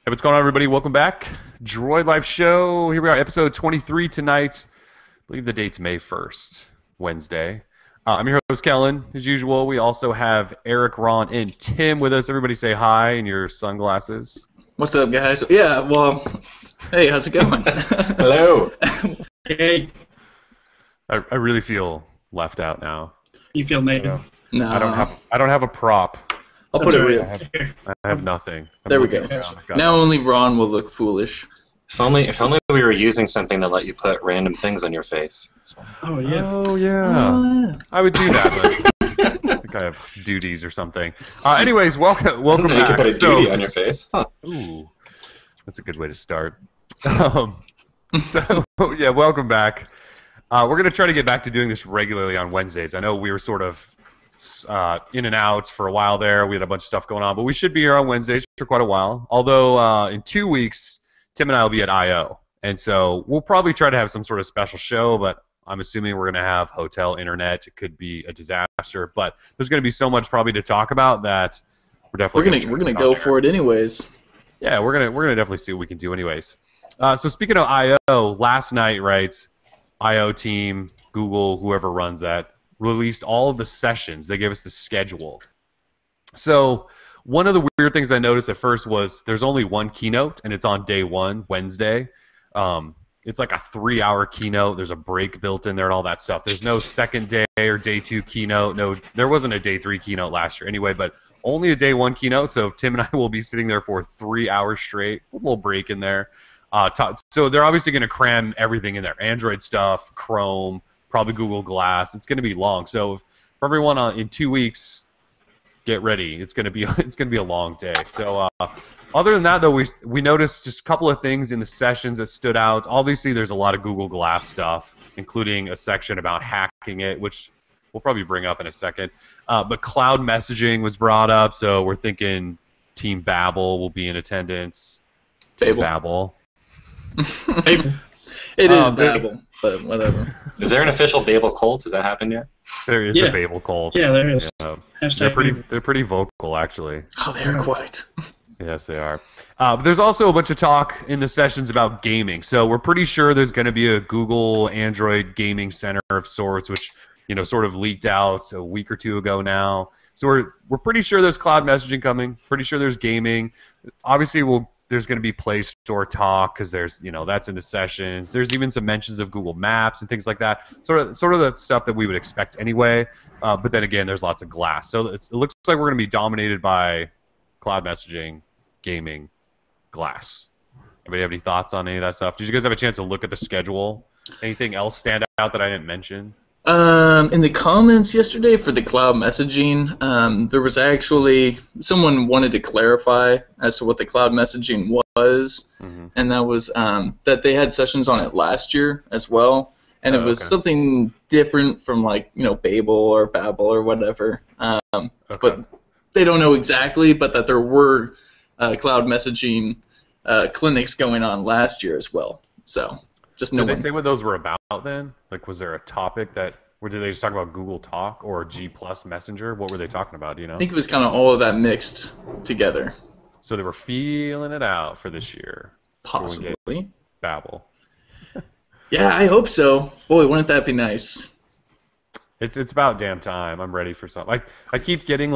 Hey, what's going on, everybody? Welcome back. Droid Live Show. Here we are, episode 23 tonight. I believe the date's May 1st, Wednesday. I'm your host, Kellen. As usual, we also have Eric, Ron, and Tim with us. Everybody say hi in your sunglasses. What's up, guys? Yeah, well, hey, how's it going? Hello. Hey, I really feel left out now. you feel naked? No, I don't have a prop. I'll put it That's real. Here. I have nothing. There we go. Around. I've got Now only Ron will look foolish. If only we were using something that let you put random things on your face. Oh yeah. Oh, yeah. I would do that, but I think I have duties or something. Anyways, welcome You back. can put a duty on your face. Huh. Ooh, that's a good way to start. So, yeah, welcome back. We're going to try to get back to doing this regularly on Wednesdays. I know we were sort of in and out for a while there. We had a bunch of stuff going on, but we should be here on Wednesdays for quite a while. Although in 2 weeks, Tim and I will be at I.O. And so we'll probably try to have some sort of special show, but I'm assuming we're going to have hotel internet. It could be a disaster, but there's going to be so much probably to talk about that we're definitely We're gonna go for it anyways. Yeah, we're gonna definitely see what we can do anyways. So speaking of I.O., last night, right, I.O. team, Google, whoever runs that, released all of the sessions. They gave us the schedule. So one of the weird things I noticed at first was there's only one keynote, and it's on day one, Wednesday. It's like a 3-hour keynote. There's a break built in there and all that stuff. There's no second day or day two keynote. No, there wasn't a day 3 keynote last year anyway, but only a day 1 keynote. So Tim and I will be sitting there for 3 hours straight, with a little break in there. So they're obviously going to cram everything in there. Android stuff, Chrome, probably Google Glass. It's going to be long. So for everyone in 2 weeks, get ready. It's going to be a long day. So other than that, though, we noticed just a couple of things in the sessions that stood out. Obviously, there's a lot of Google Glass stuff, including a section about hacking it, which we'll probably bring up in a second. But cloud messaging was brought up, so we're thinking Team Babel will be in attendance. Team Babel. It is Babel, but whatever. Is there an official Babel cult? Has that happened yet? There is a Babel cult. Yeah, there is. Yeah. Hashtag They're pretty vocal, actually. Oh, they're quite. Yes, they are. But there's also a bunch of talk in the sessions about gaming. So we're pretty sure there's going to be a Google Android gaming center of sorts, which sort of leaked out a week or 2 ago now. So we're pretty sure there's cloud messaging coming. Pretty sure there's gaming. Obviously, there's going to be Play Store talk because there's that's in the sessions. There's even some mentions of Google Maps and things like that. Sort of the stuff that we would expect anyway. But then again, there's lots of glass. So it looks like we're going to be dominated by cloud messaging, gaming, glass. Anybody have any thoughts on any of that stuff? Did you guys have a chance to look at the schedule? Anything else stand out that I didn't mention? In the comments yesterday for the cloud messaging, there was actually someone wanted to clarify as to what the cloud messaging was, and that was that they had sessions on it last year as well, and it was something different from Babel or Babel or whatever. But they don't know exactly, but that there were cloud messaging clinics going on last year as well. So just no. Did they say what those were about then? Like, was there a topic or did they just talk about Google Talk or G Plus Messenger? What were they talking about? Do you know? I think it was kind of all of that mixed together. So they were feeling it out for this year. Possibly. Babel. Yeah, I hope so. Boy, wouldn't that be nice? It's about damn time. I'm ready for something. I keep getting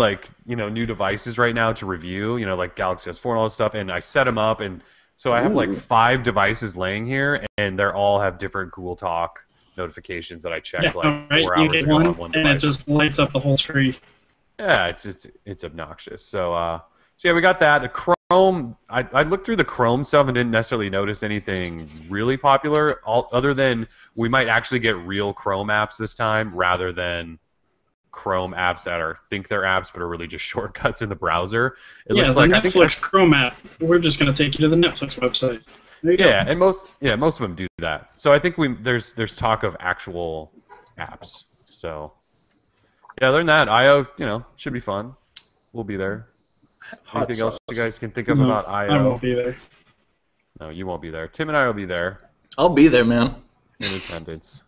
new devices right now to review. Like Galaxy S4 and all this stuff, and I set them up, and so I have 5 devices laying here, and they all have different Google Talk notifications that I checked 4 hours ago on one device. And it just lights up the whole tree. Yeah, it's obnoxious. So yeah, we got that. Chrome. I looked through the Chrome stuff and didn't necessarily notice anything really popular, other than we might actually get real Chrome apps this time rather than Chrome apps that think they're apps but are really just shortcuts in the browser. It looks like Netflix Chrome app. We're just going to take you to the Netflix website. There you go. And most of them do that. So I think there's talk of actual apps. So yeah, other than that, I.O. should be fun. We'll be there. Anything else you guys can think of about I.O.? I won't be there. No, you won't be there. Tim and I will be there. I'll be there, man. In attendance.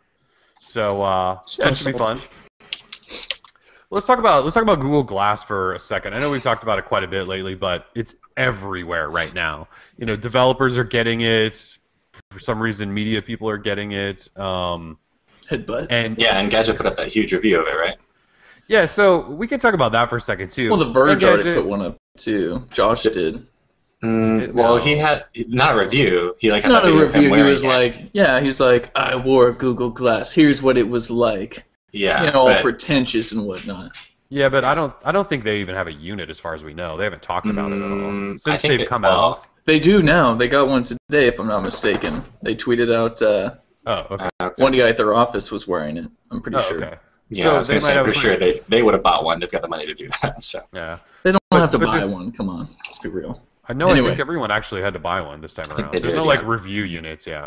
So that should be fun. Let's talk about Google Glass for a second. I know we've talked about it quite a bit lately, but it's everywhere right now. You know, developers are getting it. For some reason, media people are getting it. Headbutt. And Engadget put up that huge review of it, right? yeah, so we can talk about that for a second too. Well, The Verge already Engadget, put one up too. Josh did. Well, he had not a review. He like had Not that a video of him review. He wearing was it. like, yeah, he's like, I wore Google Glass. Here's what it was like. Yeah, You know, all but- pretentious and whatnot. yeah, but I don't think they even have a unit as far as we know. They haven't talked about it at all I since think they've come well, out. They do now. They got one today, if I'm not mistaken. They tweeted out Oh, okay. Okay. one guy at their office was wearing it. I'm pretty Oh, sure. okay. Yeah, So I was they gonna say, might I'm have pretty a sure they would have bought one. They've got the money to do that. So Yeah, They don't But- have to but buy this- one. Come on, let's be real. I know. Anyway. I think everyone actually had to buy one this time around. they There's did, no yeah. like review units. Yeah.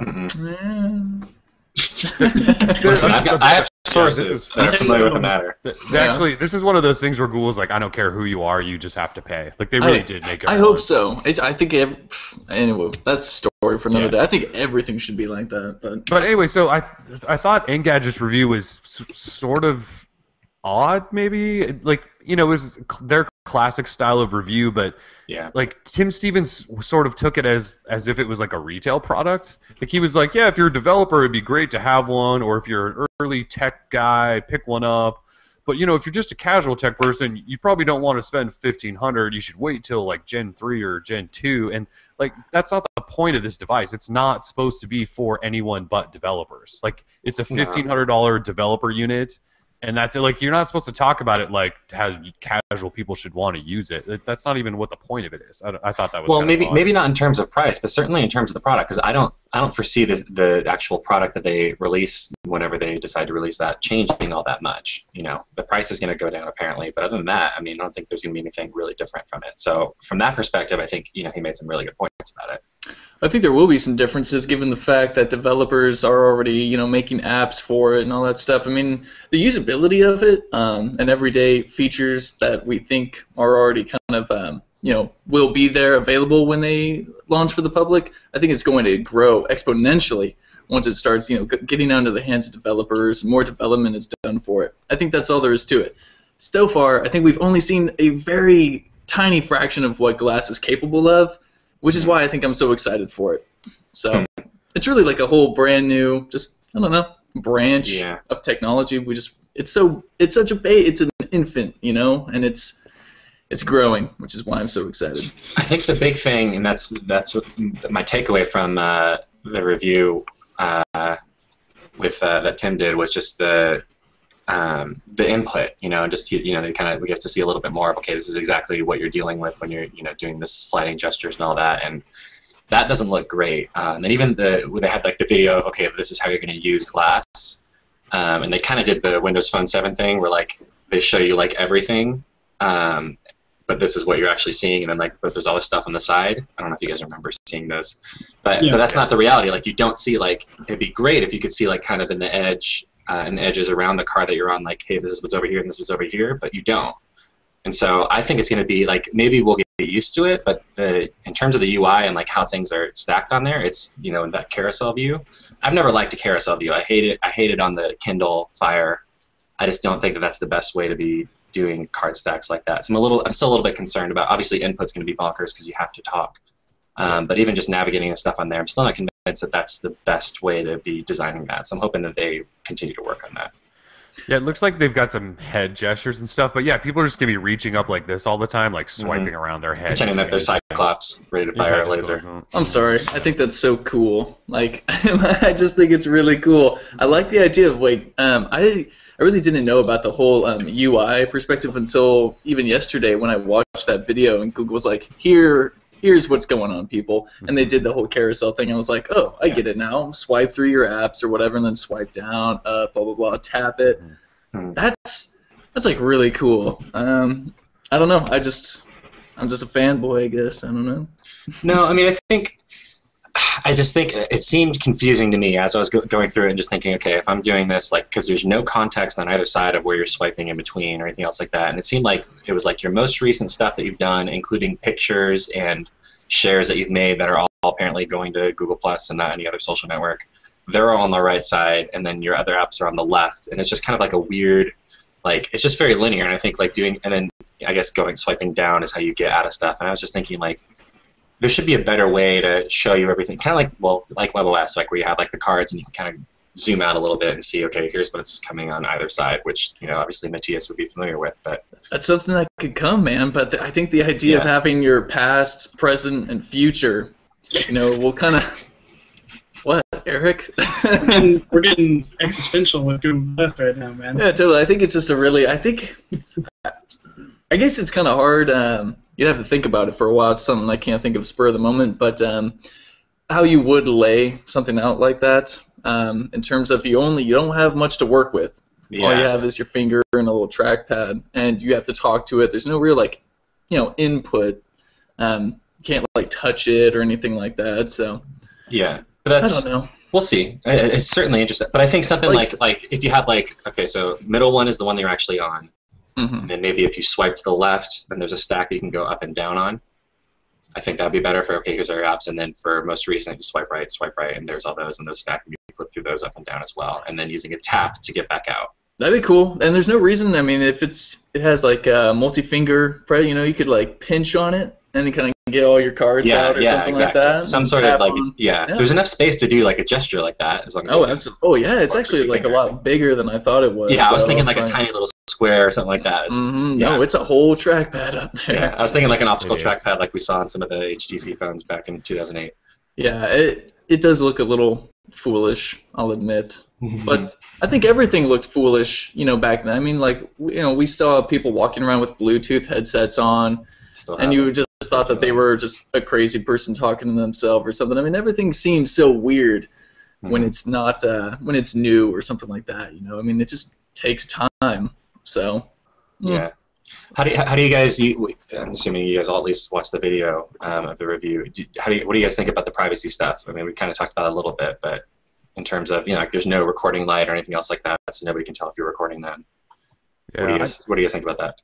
listen, I have sources is- that are familiar with the matter. Actually, this is one of those things where Google's like, I don't care who you are, you just have to pay. Like they really did make it. I hope so. I think anyway, that's a story for another Yeah. day. I think everything should be like that. But anyway, so I thought Engadget's review was sort of odd, maybe. Like, you know, it was their classic style of review, but Yeah. like Tim Stevens sort of took it as if it was like a retail product. Like he was like, yeah, if you're a developer, it'd be great to have one, or if you're an early tech guy, pick one up. But you know, if you're just a casual tech person, you probably don't want to spend $1,500. You should wait till like Gen 3 or Gen 2. And like that's not the point of this device. It's not supposed to be for anyone but developers. Like it's a $1,500 developer unit. And that's it. Like you're not supposed to talk about it like how casual people should want to use it. That's not even what the point of it is. I thought that was Well, kind of odd. maybe not in terms of price, but certainly in terms of the product, because I don't foresee the actual product that they release whenever they decide to release that changing all that much. You know, the price is going to go down apparently, but other than that, I mean, I don't think there's going to be anything really different from it. So from that perspective, I think he made some really good points about it. I think there will be some differences given the fact that developers are already, making apps for it and all that stuff. I mean, the usability of it and everyday features that we think are already kind of, will be there available when they launch for the public, I think it's going to grow exponentially once it starts, getting onto the hands of developers. More development is done for it. I think that's all there is to it. So far, I think we've only seen a very tiny fraction of what Glass is capable of, which is why I think I'm so excited for it. So it's really like a whole brand new, branch of technology. It's an infant, and it's growing, which is why I'm so excited. I think the big thing, and that's what my takeaway from the review with that Tim did, was just the input. We get to see a little bit more of, okay, this is exactly what you're dealing with when you're doing this sliding gestures and all that, and that doesn't look great. And even they had like the video of, okay, this is how you're going to use Glass, and they kind of did the Windows Phone 7 thing where like they show you like everything. But this is what you're actually seeing, and then but there's all this stuff on the side. I don't know if you guys remember seeing those, but that's not the reality. Like you don't see it'd be great if you could see like kind of in the edge and edges around the car that you're on, like, hey, this is what's over here and this is what's over here, but you don't. And so I think it's going to be like, maybe we'll get used to it, but in terms of the UI and like how things are stacked on there, it's in that carousel view. I've never liked a carousel view. I hate it. I hate it on the Kindle Fire. I just don't think that that's the best way to be doing card stacks like that. So I'm still a little bit concerned about, obviously input's going to be bonkers because you have to talk. But even just navigating the stuff on there, I'm still not convinced that that's the best way to be designing that. So I'm hoping that they continue to work on that. Yeah, it looks like they've got some head gestures and stuff, but yeah, people are just going to be reaching up like this all the time, like swiping around their head. Pretending that they're Cyclops, ready to fire a laser. I'm sorry. I think that's so cool. Like, I just think it's really cool. I like the idea of, I really didn't know about the whole UI perspective until even yesterday when I watched that video and Google was like, here's what's going on, people. And they did the whole carousel thing. I was like, oh, I get it now. Swipe through your apps or whatever, and then swipe down, up, blah, blah, blah, tap it. That's like really cool. I don't know. I'm just a fanboy, I guess. I don't know. No, I mean, I just think it seemed confusing to me as I was going through it and just thinking, okay, if I'm doing this, because there's no context on either side of where you're swiping in between or anything else like that, and it seemed like it was like your most recent stuff that you've done, including pictures and shares that you've made that are all apparently going to Google Plus and not any other social network. They're all on the right side, and then your other apps are on the left, and it's just kind of like a weird like it's just very linear. And I think like doing, and then I guess swiping down is how you get out of stuff. And I was just thinking like there should be a better way to show you everything, kind of like like WebOS, like where you have like the cards and you can kind of zoom out a little bit and see, okay, here's what's coming on either side, which obviously Matthias would be familiar with. But that's something that could come, man. But I think the idea of having your past, present, and future, will kind of. What, Eric? We're getting existential with Google Earth right now, man. Yeah, totally. I think it's just I guess it's kind of hard. You'd have to think about it for a while. It's something I can't think of spur of the moment. But how you would lay something out like that, in terms of you don't have much to work with. Yeah. All you have is your finger and a little trackpad, and you have to talk to it. There's no real input. You can't touch it or anything like that. So yeah. But that's, I don't know. We'll see. It's certainly interesting. But I think something like if you have okay, so middle one is the one that you're actually on. Mm-hmm. And then maybe if you swipe to the left, then there's a stack that you can go up and down on. I think that would be better for, okay, here's our apps. And then for most recent, you swipe right, and there's all those, and those stack, and you can flip through those up and down as well. And then using a tap to get back out. That'd be cool. And there's no reason, if it has multi-finger, you could pinch on it and then kind of get all your cards out or something like that. Some sort of there's enough space to do a gesture like that as long as it's actually a lot bigger than I thought it was. Yeah, I was thinking a tiny little square or something like that. No, it's a whole trackpad up there. Yeah, I was thinking an optical trackpad like we saw on some of the HTC phones back in 2008. Yeah, it does look a little foolish, I'll admit. But I think everything looked foolish, back then. We saw people walking around with Bluetooth headsets on, and you just thought that they were just a crazy person talking to themselves or something. Everything seems so weird when it's not when it's new or something like that. It just takes time. So yeah. How do you guys? I'm assuming you guys all at least watched the video of the review. What do you guys think about the privacy stuff? we kind of talked about it a little bit, but in terms of there's no recording light or anything else like that, so nobody can tell if you're recording them. Yeah, what do you guys think about that?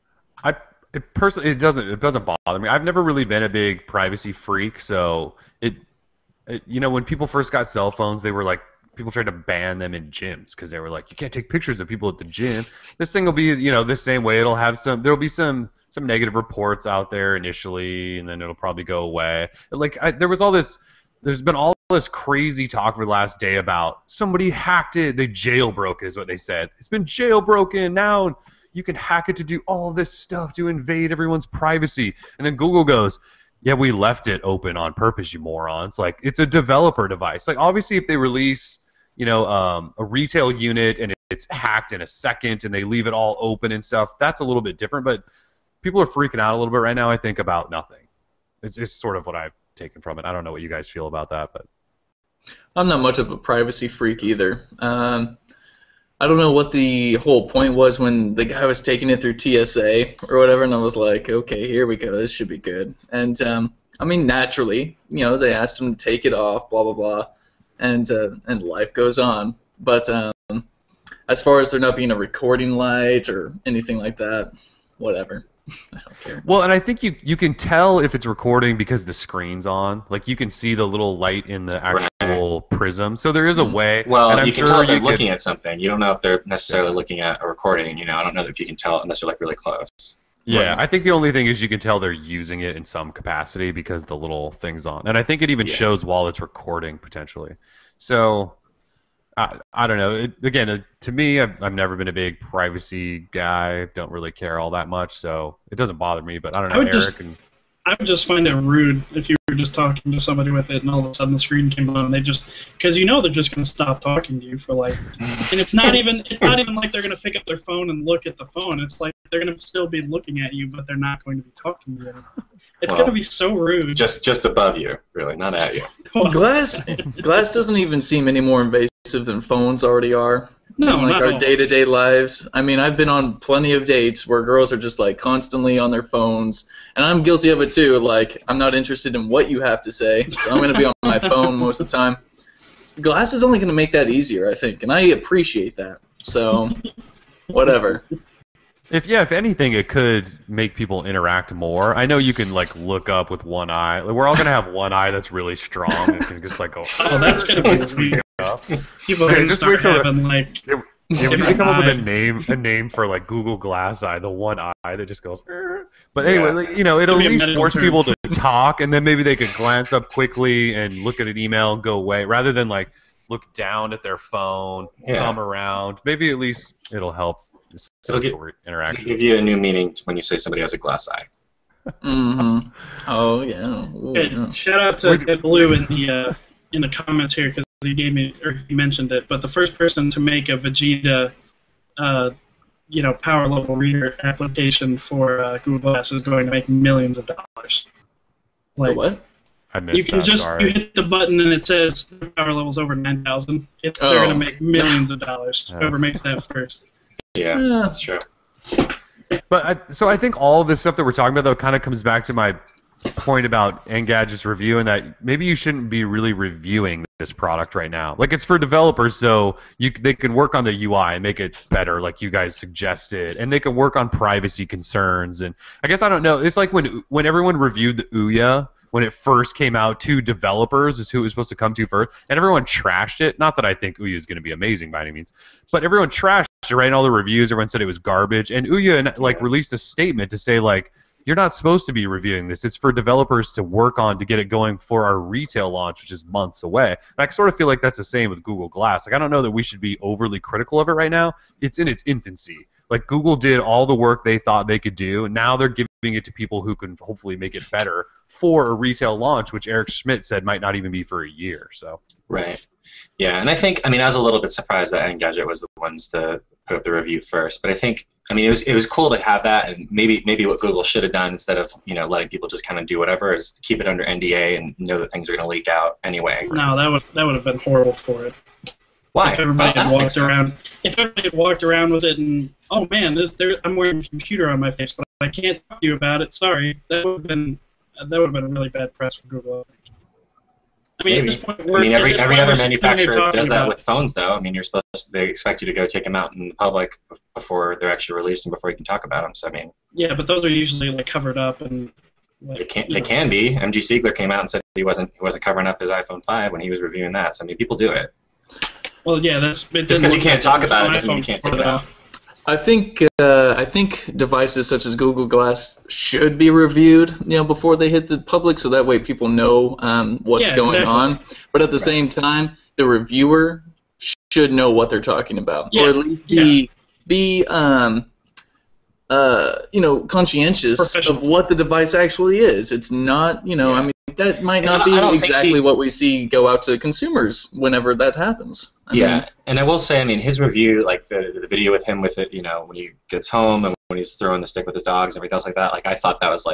Personally, it doesn't bother me. I've never really been a big privacy freak, so when people first got cell phones, they were people tried to ban them in gyms because they were you can't take pictures of people at the gym. This thing will be the same way. It'll have there'll be some negative reports out there initially, and then it'll probably go away. There's been all this crazy talk for the last day about somebody hacked it, they jailbroke it is what they said. It's been jailbroken now. You can hack it to do all this stuff to invade everyone's privacy. And then Google goes, yeah, we left it open on purpose, you morons. It's a developer device. Obviously, if they release, a retail unit and it's hacked in a second and they leave it all open and stuff, that's a little bit different. But people are freaking out a little bit right now, I think, about nothing. It's sort of what I've taken from it. I don't know what you guys feel about that, but I'm not much of a privacy freak either. I don't know what the whole point was when the guy was taking it through TSA or whatever, and I was like, okay, here we go, this should be good. And naturally, they asked him to take it off, blah blah blah, and life goes on. But as far as there not being a recording light or anything like that, whatever. I don't care. Well, and I think you can tell if it's recording because the screen's on. You can see the little light in the actual prism. So there is a way. Well, and you can tell if they're looking at something. You don't know if they're necessarily looking at a recording. I don't know if you can tell unless you're really close. Yeah, I think the only thing is you can tell they're using it in some capacity because the little thing's on. And I think it even shows while it's recording, potentially. So I don't know. To me, I've never been a big privacy guy. Don't really care all that much, so it doesn't bother me. But I don't know, I would just find it rude if you were just talking to somebody with it and all of a sudden the screen came on and they just, because they're just going to stop talking to you for and it's not even like they're going to pick up their phone and look at the phone. It's they're going to still be looking at you, but they're not going to be talking to you. It's going to be so rude. Just above you, really, not at you. Glass doesn't even seem any more invasive than phones already are. No, in our day-to-day lives. I've been on plenty of dates where girls are just constantly on their phones, and I'm guilty of it too. I'm not interested in what you have to say, so I'm going to be on my phone most of the time. Glass is only going to make that easier, I think, and I appreciate that. So, whatever. If anything, it could make people interact more. I know you can look up with one eye. We're all going to have one eye that's really strong, and it can just go. Oh, that's going to be weird. People are going to start having Yeah, we need to come up with a name for like Google Glass Eye, the one eye that just goes. But anyway, like, it'll at least force people to talk, and then maybe they could glance up quickly and look at an email and go away, rather than like look down at their phone, thumb around. Maybe at least it'll help. Interaction. Give you a new meaning when you say somebody has a glass eye. Mm-hmm. Oh yeah. Ooh, yeah. Shout out to Blue in the comments here because he mentioned it. But the first person to make a Vegeta, power level reader application for Google Glass is going to make millions of dollars. Like what? I missed you hit the button and it says the power level's over 9,000. They're going to make millions of dollars. Whoever makes that first. Yeah, that's true. But so I think all this stuff that we're talking about, though, kind of comes back to my point about Engadget's review, and that maybe you shouldn't be really reviewing this product right now. Like, it's for developers, so they can work on the UI and make it better, like you guys suggested, and they can work on privacy concerns. And I guess I don't know. It's like when everyone reviewed the Ouya. When it first came out, to developers is who it was supposed to come to first, and everyone trashed it. Not that I think Ouya is going to be amazing by any means, but everyone trashed it, right? In all the reviews, everyone said it was garbage, and Ouya released a statement to say like, you're not supposed to be reviewing this. It's for developers to work on to get it going for our retail launch, which is months away. And I sort of feel like that's the same with Google Glass. Like, I don't know that we should be overly critical of it right now. It's in its infancy. Like, Google did all the work they thought they could do, and now they're giving it to people who can hopefully make it better for a retail launch, which Eric Schmidt said might not even be for a year. So right, yeah, and I was a little bit surprised that Engadget was the ones to put up the review first, but it was cool to have that, and maybe what Google should have done instead of letting people just kind of do whatever is keep it under NDA and know that things are going to leak out anyway. No, that would have been horrible for it. Why? If everybody had walked around with it and, oh man, I'm wearing a computer on my face, but I can't talk to you about it. Sorry, that would have been really bad press for Google. I mean, maybe. At this point, every other manufacturer does that with phones, though. I mean, they expect you to go take them out in the public before they're actually released and before you can talk about them. So I mean. Yeah, but those are usually like covered up and. They can be. MG Siegler came out and said he wasn't covering up his iPhone 5 when he was reviewing that. So I mean, people do it. Well, yeah, just because you can't talk about it doesn't mean you can't take it out. I think devices such as Google Glass should be reviewed, before they hit the public, so that way people know what's going on. But at the same time, the reviewer should know what they're talking about, or at least be conscientious of what the device actually is. It's not, I mean, that might not be exactly what we see go out to consumers whenever that happens. I mean, and I will say, I mean, his review, like the video with him with it, when he gets home and when he's throwing the stick with his dogs and everything else like that, like I thought that was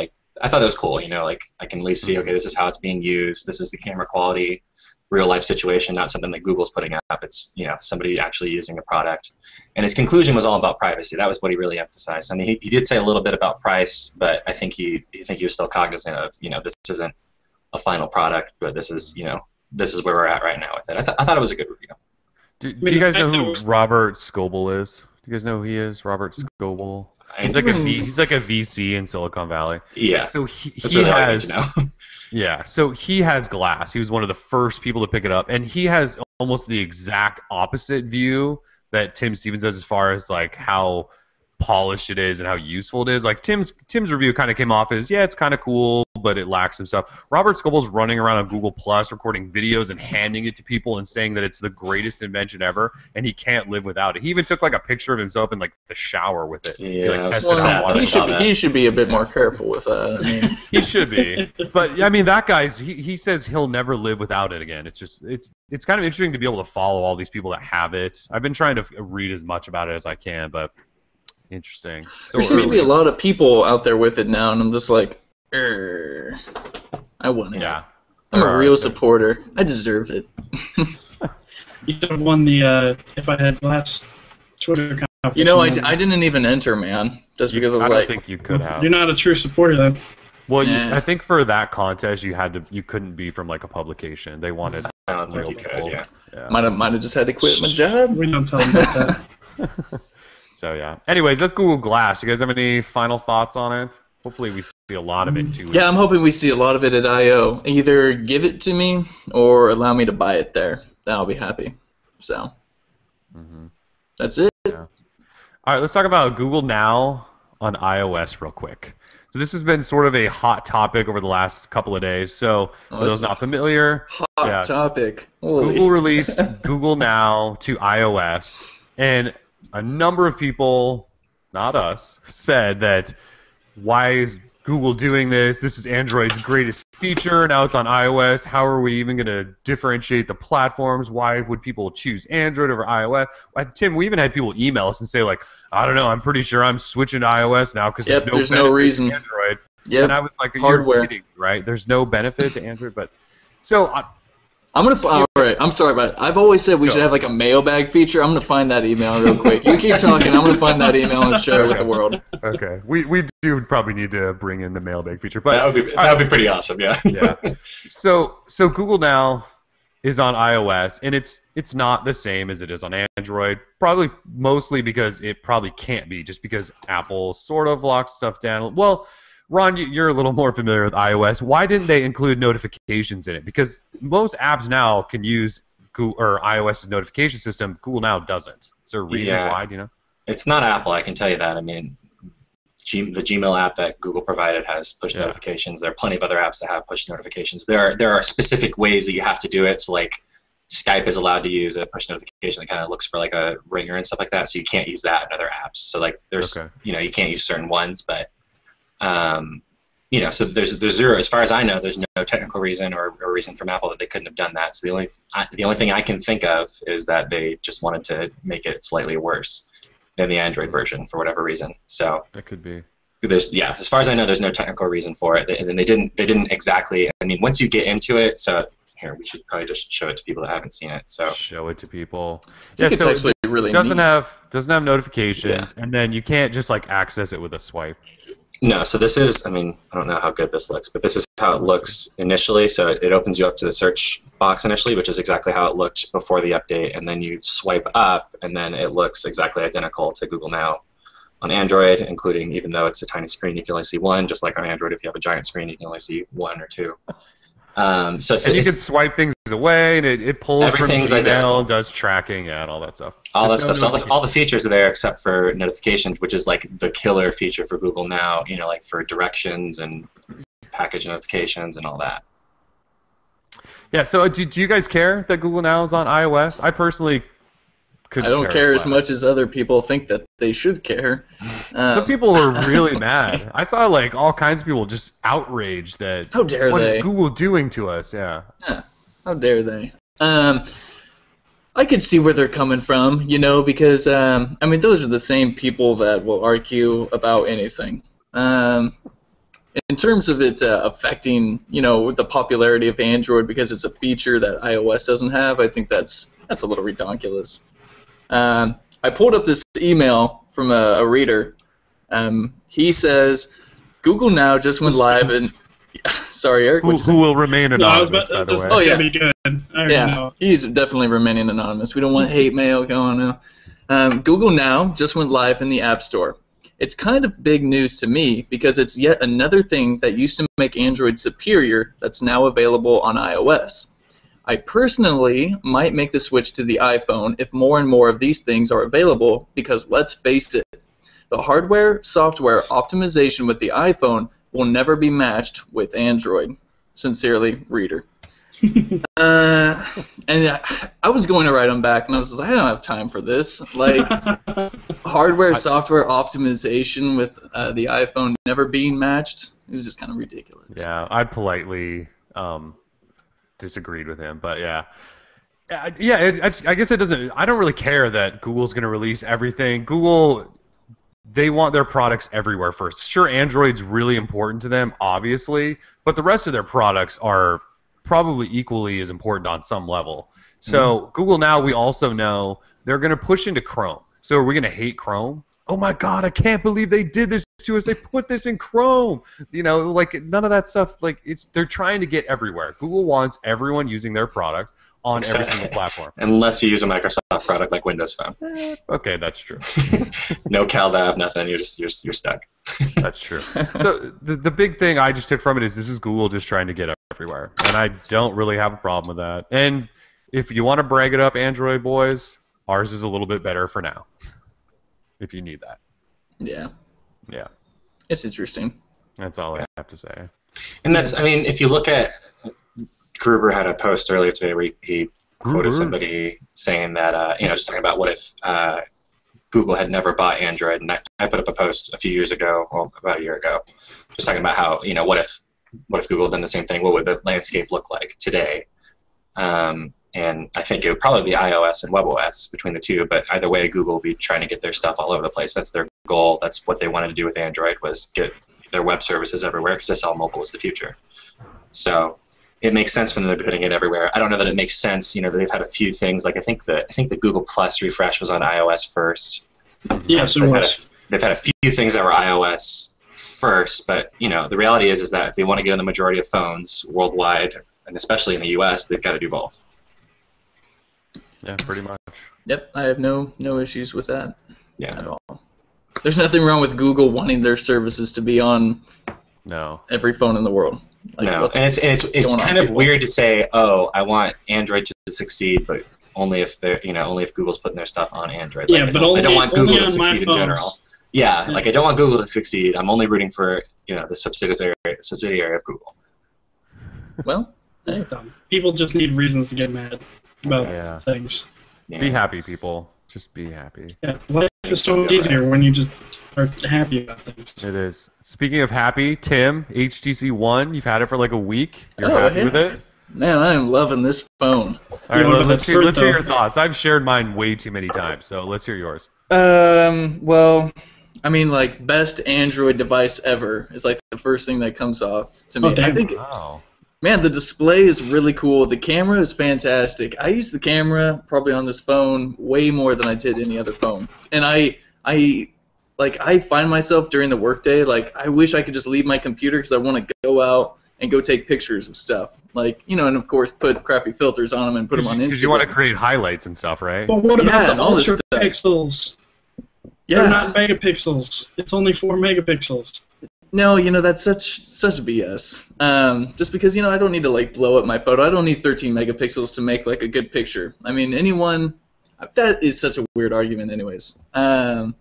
cool, like I can at least see, okay, this is how it's being used, this is the camera quality, real life situation, not something that Google's putting up. It's somebody actually using a product. And his conclusion was all about privacy. That was what he really emphasized. I mean, he did say a little bit about price, but I think he was still cognizant of this isn't a final product, but this is where we're at right now with it. I thought it was a good review. Do you guys know who Robert Scoble is? Do you guys know who he is? Robert Scoble. He's like a VC in Silicon Valley. Yeah. So he really has. Hard to know. Yeah. So he has Glass. He was one of the first people to pick it up, and he has almost the exact opposite view that Tim Stevens does as far as like how polished it is and how useful it is. Like Tim's review kind of came off as, yeah, it's kind of cool, but it lacks some stuff. Robert Scoble's running around on Google Plus, recording videos and handing it to people and saying that it's the greatest invention ever, and he can't live without it. He even took like a picture of himself in like the shower with it. Yeah, he should be a bit more careful with that. I mean, he should be. But I mean, that guy's he says he'll never live without it again. It's just it's kind of interesting to be able to follow all these people that have it. I've been trying to read as much about it as I can, but interesting. There seems to be a lot of people out there with it now, and I'm just like, I want it. Yeah. I'm a real supporter. I deserve it. You should have won the If I Had Glass Twitter competition. I didn't even enter, man, just because I was I don't think you could have. You're not a true supporter then. Well, I think for that contest, you couldn't be from like a publication. They wanted. I don't think you could. Yeah. Might have just had to quit my job. We don't tell them about that. So yeah. Anyways, that's Google Glass. You guys have any final thoughts on it? Hopefully we see a lot of it too. Yeah, I'm hoping we see a lot of it at I/O. Either give it to me or allow me to buy it there. Then I'll be happy. So. Mm-hmm. That's it. Yeah. All right, let's talk about Google Now on iOS real quick. So this has been sort of a hot topic over the last couple of days. So for those not familiar, hot topic. Holy. Google released Google Now to iOS, and a number of people, not us, said that why is Google doing this? This is Android's greatest feature. Now it's on iOS. How are we even going to differentiate the platforms? Why would people choose Android over iOS? Tim, we even had people email us and say, like, I don't know, I'm pretty sure I'm switching to iOS now because there's no reason. To Android. Yep. And I was like, hardware, you're kidding, right? There's no benefit to Android, but so. I'm gonna. All right. I'm sorry, but I've always said we should have like a mailbag feature. I'm gonna find that email real quick. You keep talking. I'm gonna find that email and share it with the world. Okay. We do probably need to bring in the mailbag feature, but that would be pretty awesome. Yeah. Yeah. So Google Now is on iOS, and it's not the same as it is on Android. Probably mostly because it probably can't be, just because Apple sort of locks stuff down. Well, Ron, you're a little more familiar with iOS. Why didn't they include notifications in it? Because most apps now can use Google or iOS's notification system. Google Now doesn't. Is there a reason why? Do you know? It's not Apple, I can tell you that. I mean, the Gmail app that Google provided has push notifications. There are plenty of other apps that have push notifications. There are specific ways that you have to do it. So, like, Skype is allowed to use a push notification that kind of looks for like a ringer and stuff like that. So you can't use that in other apps. So, like, there's you can't use certain ones, but so there's zero, as far as I know, there's no technical reason or reason from Apple that they couldn't have done that. So the only thing I can think of is that they just wanted to make it slightly worse than the Android version for whatever reason. So that could be. As far as I know, there's no technical reason for it, and then they didn't exactly. I mean, once you get into it, so here we should probably just show it to people that haven't seen it. So show it to people. Yeah, it's actually really doesn't have notifications, and then you can't just like access it with a swipe. No, so this is, I mean, I don't know how good this looks, but this is how it looks initially. So it opens you up to the search box initially, which is exactly how it looked before the update, and then you swipe up, and then it looks exactly identical to Google Now on Android, including, even though it's a tiny screen, you can only see one, just like on Android, if you have a giant screen, you can only see one or two. And you can swipe things away, and it pulls from Gmail, does tracking, and all that stuff. All that stuff. So all the features are there except for notifications, which is like the killer feature for Google Now. Like for directions and package notifications and all that. Yeah. So do you guys care that Google Now is on iOS? I personally couldn't. I don't care as much as other people think that they should care. Some people are really mad. I saw like all kinds of people just outraged that. How dare what they? What is Google doing to us? Yeah. How dare they? I could see where they're coming from, because I mean, those are the same people that will argue about anything. In terms of it affecting, the popularity of Android because it's a feature that iOS doesn't have, I think that's a little ridiculous. I pulled up this email from a reader. He says, Google Now just went live and... Sorry, Eric. Who will remain anonymous, by the way. Oh, yeah. Be good. He's definitely remaining anonymous. We don't want hate mail going on. Google Now just went live in the App Store. It's kind of big news to me because it's yet another thing that used to make Android superior that's now available on iOS. I personally might make the switch to the iPhone if more and more of these things are available because, let's face it, the hardware-software optimization with the iPhone will never be matched with Android. Sincerely, reader. And I was going to write them back, and I was like, I don't have time for this. Like, hardware-software optimization with the iPhone never being matched, it was just kind of ridiculous. Yeah, I politely disagreed with him, but yeah. I guess it doesn't. I don't really care that Google's going to release everything. Google, they want their products everywhere first. Sure, Android's really important to them, obviously, but the rest of their products are probably equally as important on some level. So Google Now, we also know they're going to push into Chrome. So are we going to hate Chrome? Oh my God, I can't believe they did this to us. They put this in Chrome. Like none of that stuff. Like they're trying to get everywhere. Google wants everyone using their product on every single platform. Unless you use a Microsoft product like Windows Phone. Okay, that's true. No CalDAV, nothing. You're stuck. That's true. So the big thing I just took from it is this is Google just trying to get everywhere, and I don't really have a problem with that. And if you want to brag it up, Android boys, Ours is a little bit better for now, if you need that. Yeah. Yeah. It's interesting. That's all I have to say. And that's, I mean, if you look at, Gruber had a post earlier today where he quoted somebody saying that, just talking about what if Google had never bought Android. And I put up a post a few years ago, well, about a year ago, just talking about how, what if Google had done the same thing? What would the landscape look like today? And I think it would probably be iOS and WebOS between the two, but either way, Google will be trying to get their stuff all over the place. That's their goal. That's what they wanted to do with Android, was get their web services everywhere, because they saw mobile was the future. So it makes sense for them to be putting it everywhere. I don't know that it makes sense, that they've had a few things. Like I think the Google Plus refresh was on iOS first. Yes, it was. They've had a few things that were iOS first, but the reality is that if they want to get on the majority of phones worldwide, and especially in the US, they've got to do both. Yeah, pretty much. Yep, I have no issues with that at all. There's nothing wrong with Google wanting their services to be on every phone in the world. Like, no, and it's kind of weird to say, oh, I want Android to succeed, but only if they're only if Google's putting their stuff on Android. Like, yeah, but I don't want Google to on my succeed in phones. general. Yeah, like I don't want Google to succeed. I'm only rooting for the subsidiary of Google. Well, hey. People just need reasons to get mad about things. Yeah. Be happy, people. Just be happy. Yeah, life is so much easier when you just are happy about things. It is. Speaking of happy, Tim, HTC One, you've had it for like a week. You're happy with it? Man, I am loving this phone. All right, let's hear your thoughts. I've shared mine way too many times, so let's hear yours. Well, I mean, like, best Android device ever is like the first thing that comes off to me. I think. Wow. Man, the display is really cool. The camera is fantastic. I use the camera probably on this phone way more than I did any other phone. And I find myself during the workday, like, I wish I could just leave my computer because I want to go out and go take pictures of stuff. Like, and of course put crappy filters on them and put them on Instagram. Because you want to create highlights and stuff, right? But what about the all this ultra stuff. pixels? Yeah. They're not megapixels. It's only 4 megapixels. No, that's such BS. Just because, I don't need to, like, blow up my photo. I don't need 13 megapixels to make, like, a good picture. I mean, that is such a weird argument anyways. I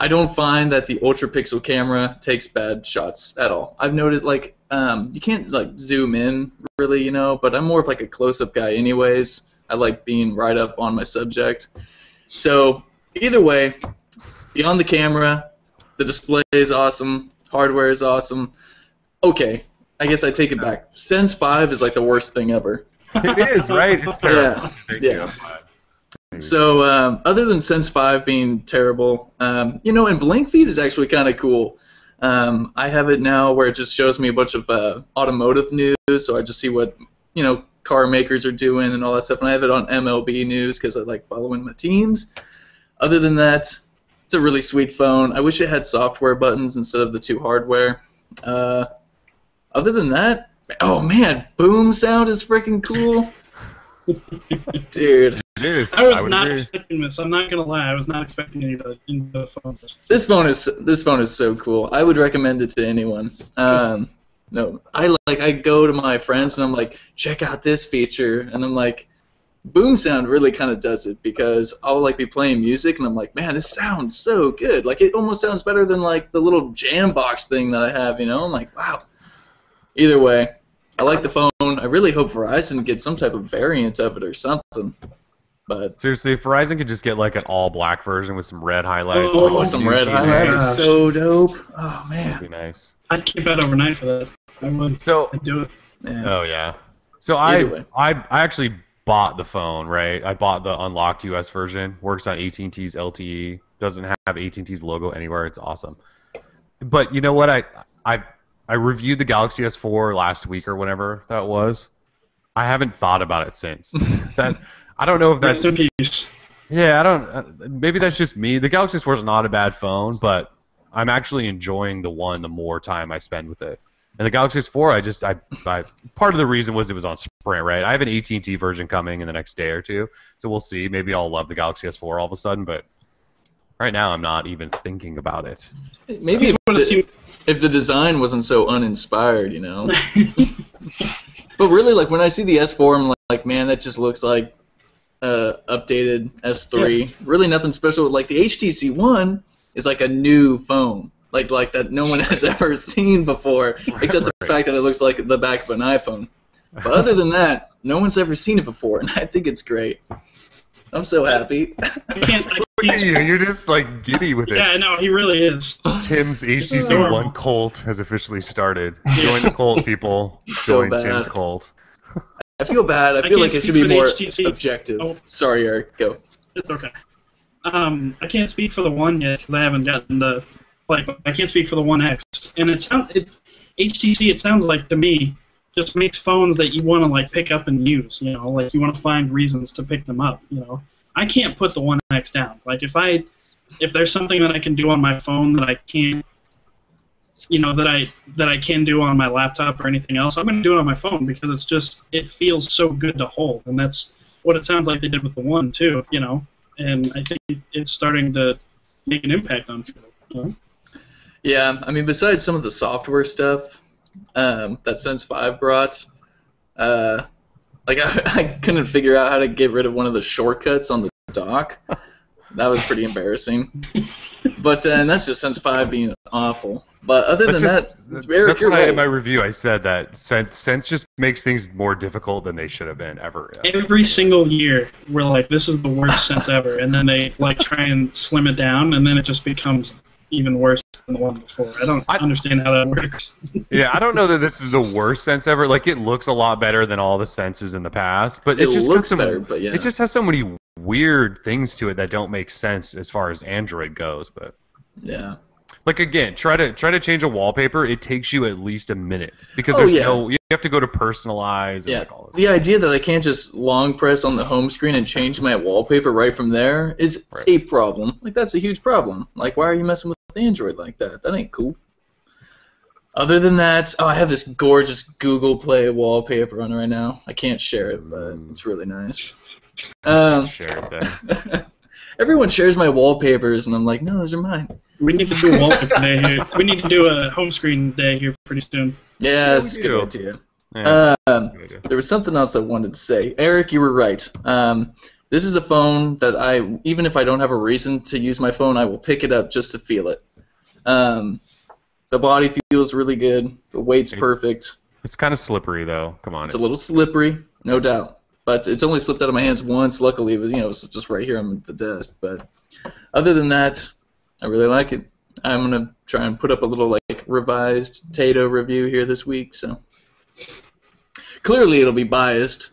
don't find that the ultra pixel camera takes bad shots at all. I've noticed, like, you can't, like, zoom in really, but I'm more of, like, a close-up guy anyways. I like being right up on my subject. So, either way, beyond the camera, the display is awesome. Hardware is awesome. Okay, I guess I take it back. Sense 5 is like the worst thing ever. It is, right? It's terrible. Yeah. So, other than Sense 5 being terrible, and Blink Feed is actually kind of cool. I have it now where it just shows me a bunch of automotive news, so I just see what, car makers are doing and all that stuff. And I have it on MLB news because I like following my teams. Other than that, it's a really sweet phone. I wish it had software buttons instead of the 2 hardware. Other than that, oh man, boom sound is freaking cool. Dude. I was not expecting this. I'm not gonna lie. I was not expecting any of the in the phone. This phone is so cool. I would recommend it to anyone. No, I go to my friends and I'm like, check out this feature, and I'm like, boom sound really kind of does it, because I'll like be playing music and I'm like, man, this sounds so good. Like, it almost sounds better than like the little jam box thing that I have. I'm like, wow. Either way, I like the phone. I really hope Verizon gets some type of variant of it or something. But seriously, if Verizon could just get like an all-black version with some red highlights. Oh, like some red highlights is so dope. Oh man, that'd be nice. I'd keep that overnight for that. I would. So I'd do it. Man. Oh yeah. So I actually bought the phone, right? I bought the unlocked US version. Works on AT&T's LTE. Doesn't have AT&T's logo anywhere. It's awesome. But you know what? I reviewed the Galaxy S4 last week or whenever that was. I haven't thought about it since. That I don't know if that's Rest in peace. Yeah, I don't. Maybe that's just me. The Galaxy S4 is not a bad phone, but I'm actually enjoying the more time I spend with it. And the Galaxy S4, I part of the reason was it was on Sprint, right? I have an AT&T version coming in the next day or two, so we'll see. Maybe I'll love the Galaxy S4 all of a sudden, but right now I'm not even thinking about it. Maybe if the design wasn't so uninspired, But really, like, when I see the S4, I'm like, man, that just looks like updated S3. Really nothing special. Like the HTC One is like a new phone, like that no one has ever seen before, except the fact that it looks like the back of an iPhone. But other than that, no one's ever seen it before, and I think it's great. I'm so happy. I can't You're just like giddy with it. Yeah, no, he really is. Tim's HTC One cult has officially started. Join the cult, people. So Join Tim's cult. I feel bad. I feel like it should be more objective. Oh. Sorry, Eric. Go. It's okay. I can't speak for the One yet because I haven't gotten to play. I can't speak for the One X. And HTC, it sounds like to me, just makes phones that you want to like pick up and use. You know, like you want to find reasons to pick them up. You know, I can't put the One X down. Like if there's something that I can do on my phone that I can't, you know, that I can do on my laptop or anything else, I'm going to do it on my phone because it feels so good to hold, and that's what it sounds like they did with the One too. You know, and I think it's starting to make an impact on people. You know? Yeah, I mean, besides some of the software stuff that Sense 5 brought, like I couldn't figure out how to get rid of one of the shortcuts on the dock. That was pretty embarrassing. But and that's just Sense 5 being awful. But other than that, that's why in my review I said that Sense just makes things more difficult than they should have been ever. Every single year, we're like, this is the worst Sense ever, and then they like try and slim it down, and then it just becomes even worse than the one before. I don't understand how that works. Yeah, I don't know that this is the worst Sense ever. Like, it looks a lot better than all the Senses in the past, but it just looks better. But yeah, it just has so many weird things to it that don't make sense as far as Android goes. But yeah. Like, again, try to change a wallpaper. It takes you at least a minute because you have to go to personalize. And like all this the idea that I can't just long press on the home screen and change my wallpaper right from there is a problem. Like, that's a huge problem. Like, why are you messing with Android like that? That ain't cool. Other than that, I have this gorgeous Google Play wallpaper on right now. I can't share it, but it's really nice. Share it then. Everyone shares my wallpapers, and I'm like, no, those are mine. We need to do a wallpaper day here. We need to do a home screen day here pretty soon. Yeah, that's a good idea. Yeah, there was something else I wanted to say. Eric, you were right. This is a phone that even if I don't have a reason to use my phone, I will pick it up just to feel it. The body feels really good. The weight's perfect. It's kind of slippery, though. Come on. It's a little slippery, no doubt. But it's only slipped out of my hands once. Luckily, it was just right here on the desk. But other than that, I really like it. I'm going to try and put up a little like revised Tato review here this week. So clearly it'll be biased.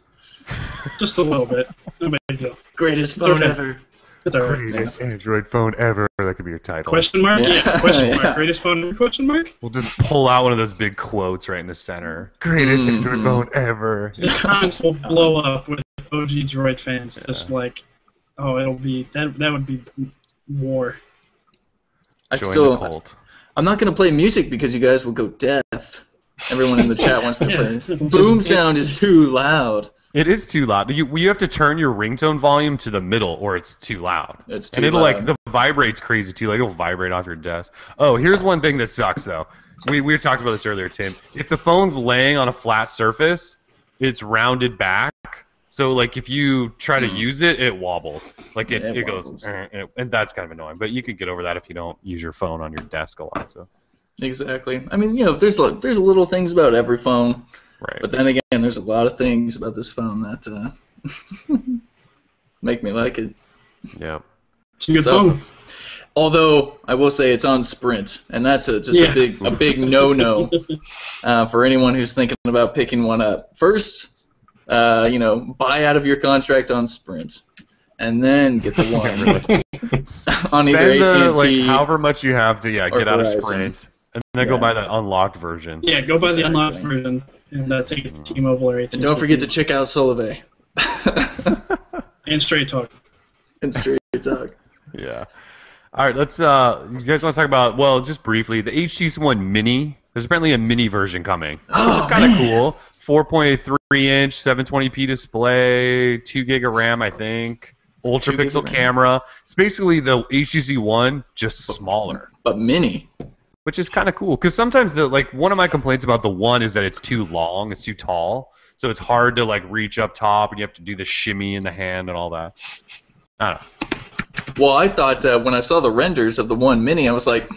Just a little bit. No big deal. Greatest phone ever. It's all right. Greatest Android phone ever. That could be your title. Question mark? Yeah, question mark. Greatest phone ever? Question mark? We'll just pull out one of those big quotes right in the center. Greatest Android phone ever. The comments will blow up with OG Droid fans. Just like, it'll be that would be war. I'm not going to play music because you guys will go deaf. Everyone in the chat wants me to play. Boom sound is too loud. It is too loud. You have to turn your ringtone volume to the middle, or it's too loud. It's too and it'll loud. the vibrate's crazy too. Like, it'll vibrate off your desk. Oh, here's one thing that sucks though. We talked about this earlier, Tim. If the phone's laying on a flat surface, it's rounded back. So like if you try to use it, it wobbles. Like it goes, and that's kind of annoying. But you can get over that if you don't use your phone on your desk a lot. So. Exactly. I mean, there's little things about every phone. Right. But then again, there's a lot of things about this phone that make me like it. Yeah. It's a good phone. Although I will say it's on Sprint, and that's a big no-no for anyone who's thinking about picking one up. First, buy out of your contract on Sprint, and then get the one on either AT&T, however much you have to get out of Verizon. Sprint, and then go buy the unlocked version. Yeah, go buy the unlocked version and take it to T-Mobile or AT&T. And don't forget to check out Solvay. And Straight Talk. And Straight Talk. Yeah. All right, let's. You guys want to talk about just briefly the HTC One Mini? There's apparently a mini version coming, which is kind of cool. 4.3-inch, 720p display, 2 gig of RAM, I think. Ultra pixel camera. It's basically the HTC One, just smaller. But mini. Which is kind of cool because sometimes one of my complaints about the One is that it's too long, it's too tall. so it's hard to like reach up top, and you have to do the shimmy in the hand and all that. I don't know. Well, I thought when I saw the renders of the One Mini, I was like,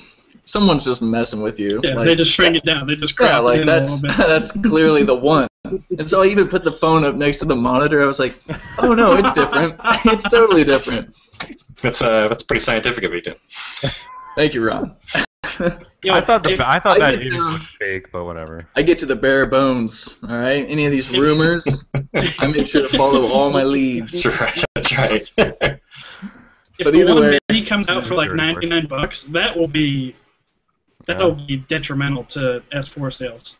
someone's just messing with you. Yeah, like, they just shrink it down. They just crop it in that's a little bit. that's clearly the one. And so I even put the phone up next to the monitor. I was like, oh no, it's different. It's totally different. That's pretty scientific of you, Tim. Thank you, Ron. I thought that get, image was fake, but whatever. I get to the bare bones. All right, any of these rumors, I make sure to follow all my leads. That's right. That's right. If But the either One way- Mini comes out for like Dirty work. $99, that'll be detrimental to S4 sales.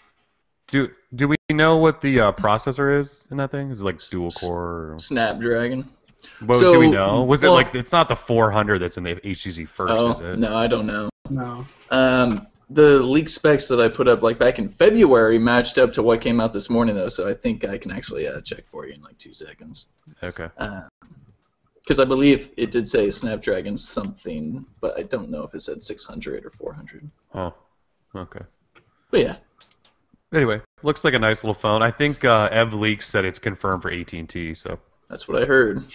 Do we know what the processor is in that thing? Is it like dual core? Or... Snapdragon. Well, So, do we know? Was it well- like it's not the 400 that's in the HTC first, Oh is it? no, I don't know. No. The leaked specs that I put up like back in February matched up to what came out this morning though, so I think I can actually check for you in like 2 seconds. Okay. Because I believe it did say Snapdragon something, but I don't know if it said 600 or 400. Oh. Okay. But yeah, Anyway, looks like a nice little phone. I think Ev Leaks said it's confirmed for AT&T. So that's what I heard.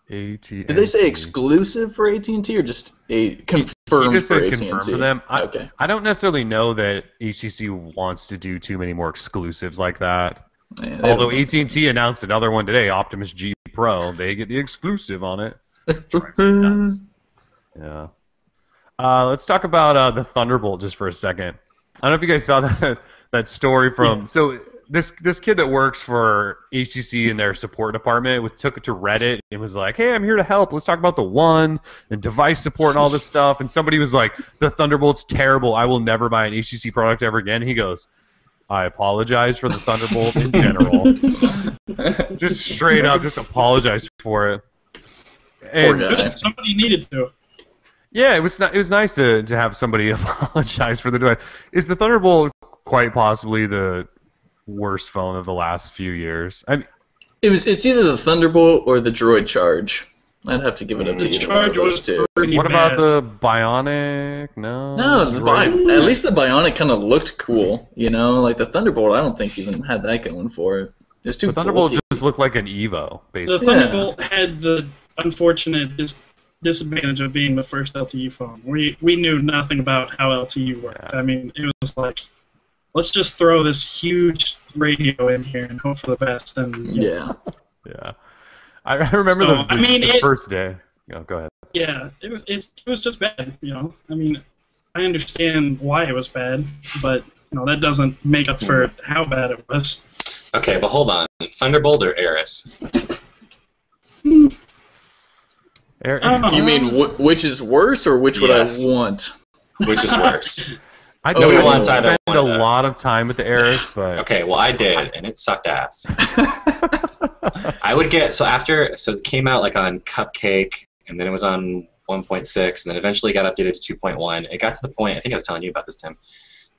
AT&T. Did they say exclusive for AT&T or just a confirmed He just for said AT&T? confirmed for them. Okay. I don't necessarily know that HTC wants to do too many more exclusives like that. Yeah, they Although don't- AT&T announced another one today, Optimus G Pro. They get the exclusive on it. Drives me nuts. Yeah. Let's talk about the Thunderbolt just for a second. I don't know if you guys saw that story from. So this kid that works for HTC in their support department took it to Reddit and was like, "Hey, I'm here to help. Let's talk about the One and device support and all this stuff." And somebody was like, "The Thunderbolt's terrible. I will never buy an HTC product ever again." And he goes, "I apologize for the Thunderbolt in general." Just straight up, just apologize for it. Poor And guy. Somebody needed to. yeah, it was nice to have somebody apologize for the device. Is the Thunderbolt quite possibly the worst phone of the last few years? I mean, It's either the Thunderbolt or the Droid Charge. I'd have to give it up to The either one of Charge those was two. pretty what bad. about the Bionic? No. No, Droid? at least the Bionic kind of looked cool, you know? Like the Thunderbolt, I don't think even had that going for it. It's too The Thunderbolt bulky. just looked like an Evo, The basically. Thunderbolt had the unfortunate disadvantage of being the first LTE phone. We knew nothing about how LTE worked. Yeah. I mean, it was like, let's just throw this huge radio in here and hope for the best. And Yeah. Yeah. I remember So, the first day. Oh, go ahead. yeah, it was just bad. You know, I mean, I understand why it was bad, but that doesn't make up for how bad it was. Okay, but hold on. Thunderbolt or Ares? You mean which is worse or which would Yes. I want? Which is worse? I Nobody don't wants spend either one a of those. lot of time with the Ares, but Okay, well I did, and it sucked ass. I would get so it came out like on Cupcake, and then it was on 1.6, and then eventually got updated to 2.1. It got to the point, I think I was telling you about this, Tim.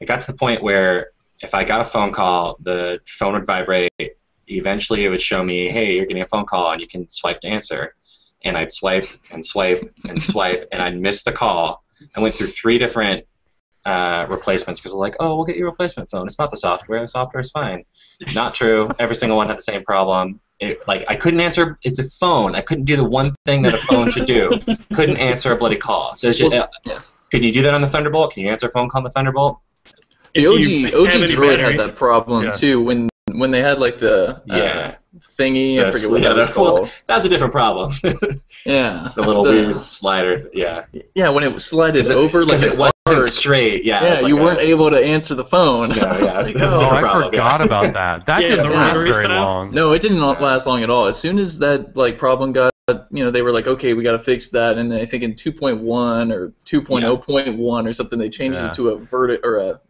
It got to the point where if I got a phone call, the phone would vibrate. Eventually, it would show me, "Hey, you're getting a phone call, and you can swipe to answer." And I'd swipe and swipe and swipe, and I'd miss the call. I went through 3 different replacements because they're like, "Oh, we'll get you a replacement phone. It's not the software. The software is fine." Not true. Every single one had the same problem. I couldn't answer. It's a phone. I couldn't do the one thing that a phone should do. Couldn't answer a bloody call. So it's just, yeah. Can you do that on the Thunderbolt? Can you answer a phone call on the Thunderbolt? The If you OG have any Droid battery. had that problem Yeah. too when they had like the Yeah. thingy. I Yes, forget what yeah, that was well, called. That's a different problem. Yeah. The little weird slider. Yeah. Yeah, when it slided over like Because it wasn't arc. straight. Yeah. Yeah, it's like you weren't able to answer the phone. No, yeah, that's Like, a oh, different I problem, forgot yeah. about that. That Yeah, didn't the last rotary very style. long. No, it didn't last long at all. As soon as that problem got, they were like, okay, we got to fix that, and I think in 2.1 or 2.0.1 or something, they changed Yeah. it to a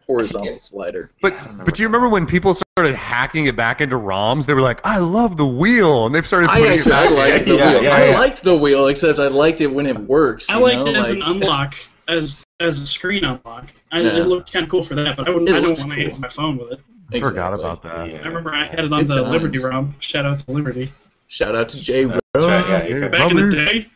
horizontal slider. But do you remember when people started hacking it back into ROMs? They were like, "I love the wheel," and they started putting it back. I liked the Yeah, wheel. yeah, I yeah. liked the wheel, except I liked it when it works. I you liked know? it as an like- unlock, as a screen unlock. Yeah. It looked kind of cool for that, but I don't looks want to get cool. to my phone with it. I forgot Exactly. about that. Yeah. I remember I had it on Good the times. Liberty ROM. Shout out to Liberty. Shout out to Jay. That's right, yeah, you Yeah. could- Back in the Bummer. day,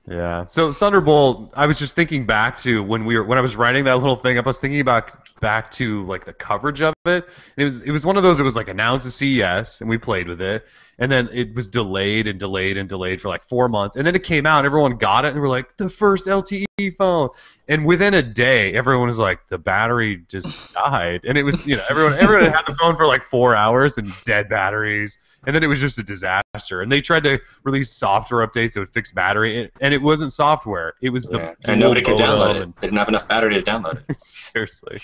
Yeah. So Thunderbolt, I was just thinking back to when I was writing that little thing up. I was thinking about back to like the coverage of it. And it was one of those. It was like announced at CES, and we played with it, and then it was delayed and delayed and delayed for like 4 months, and then it came out, and everyone got it, and we're like the first LTE phone, and within a day, everyone was like the battery just died, and it was everyone had the phone for like 4 hours and dead batteries, and then it was just a disaster. And they tried to release software updates that would fix battery, and it wasn't software. It was and nobody could download it. They didn't have enough battery to download it. Seriously,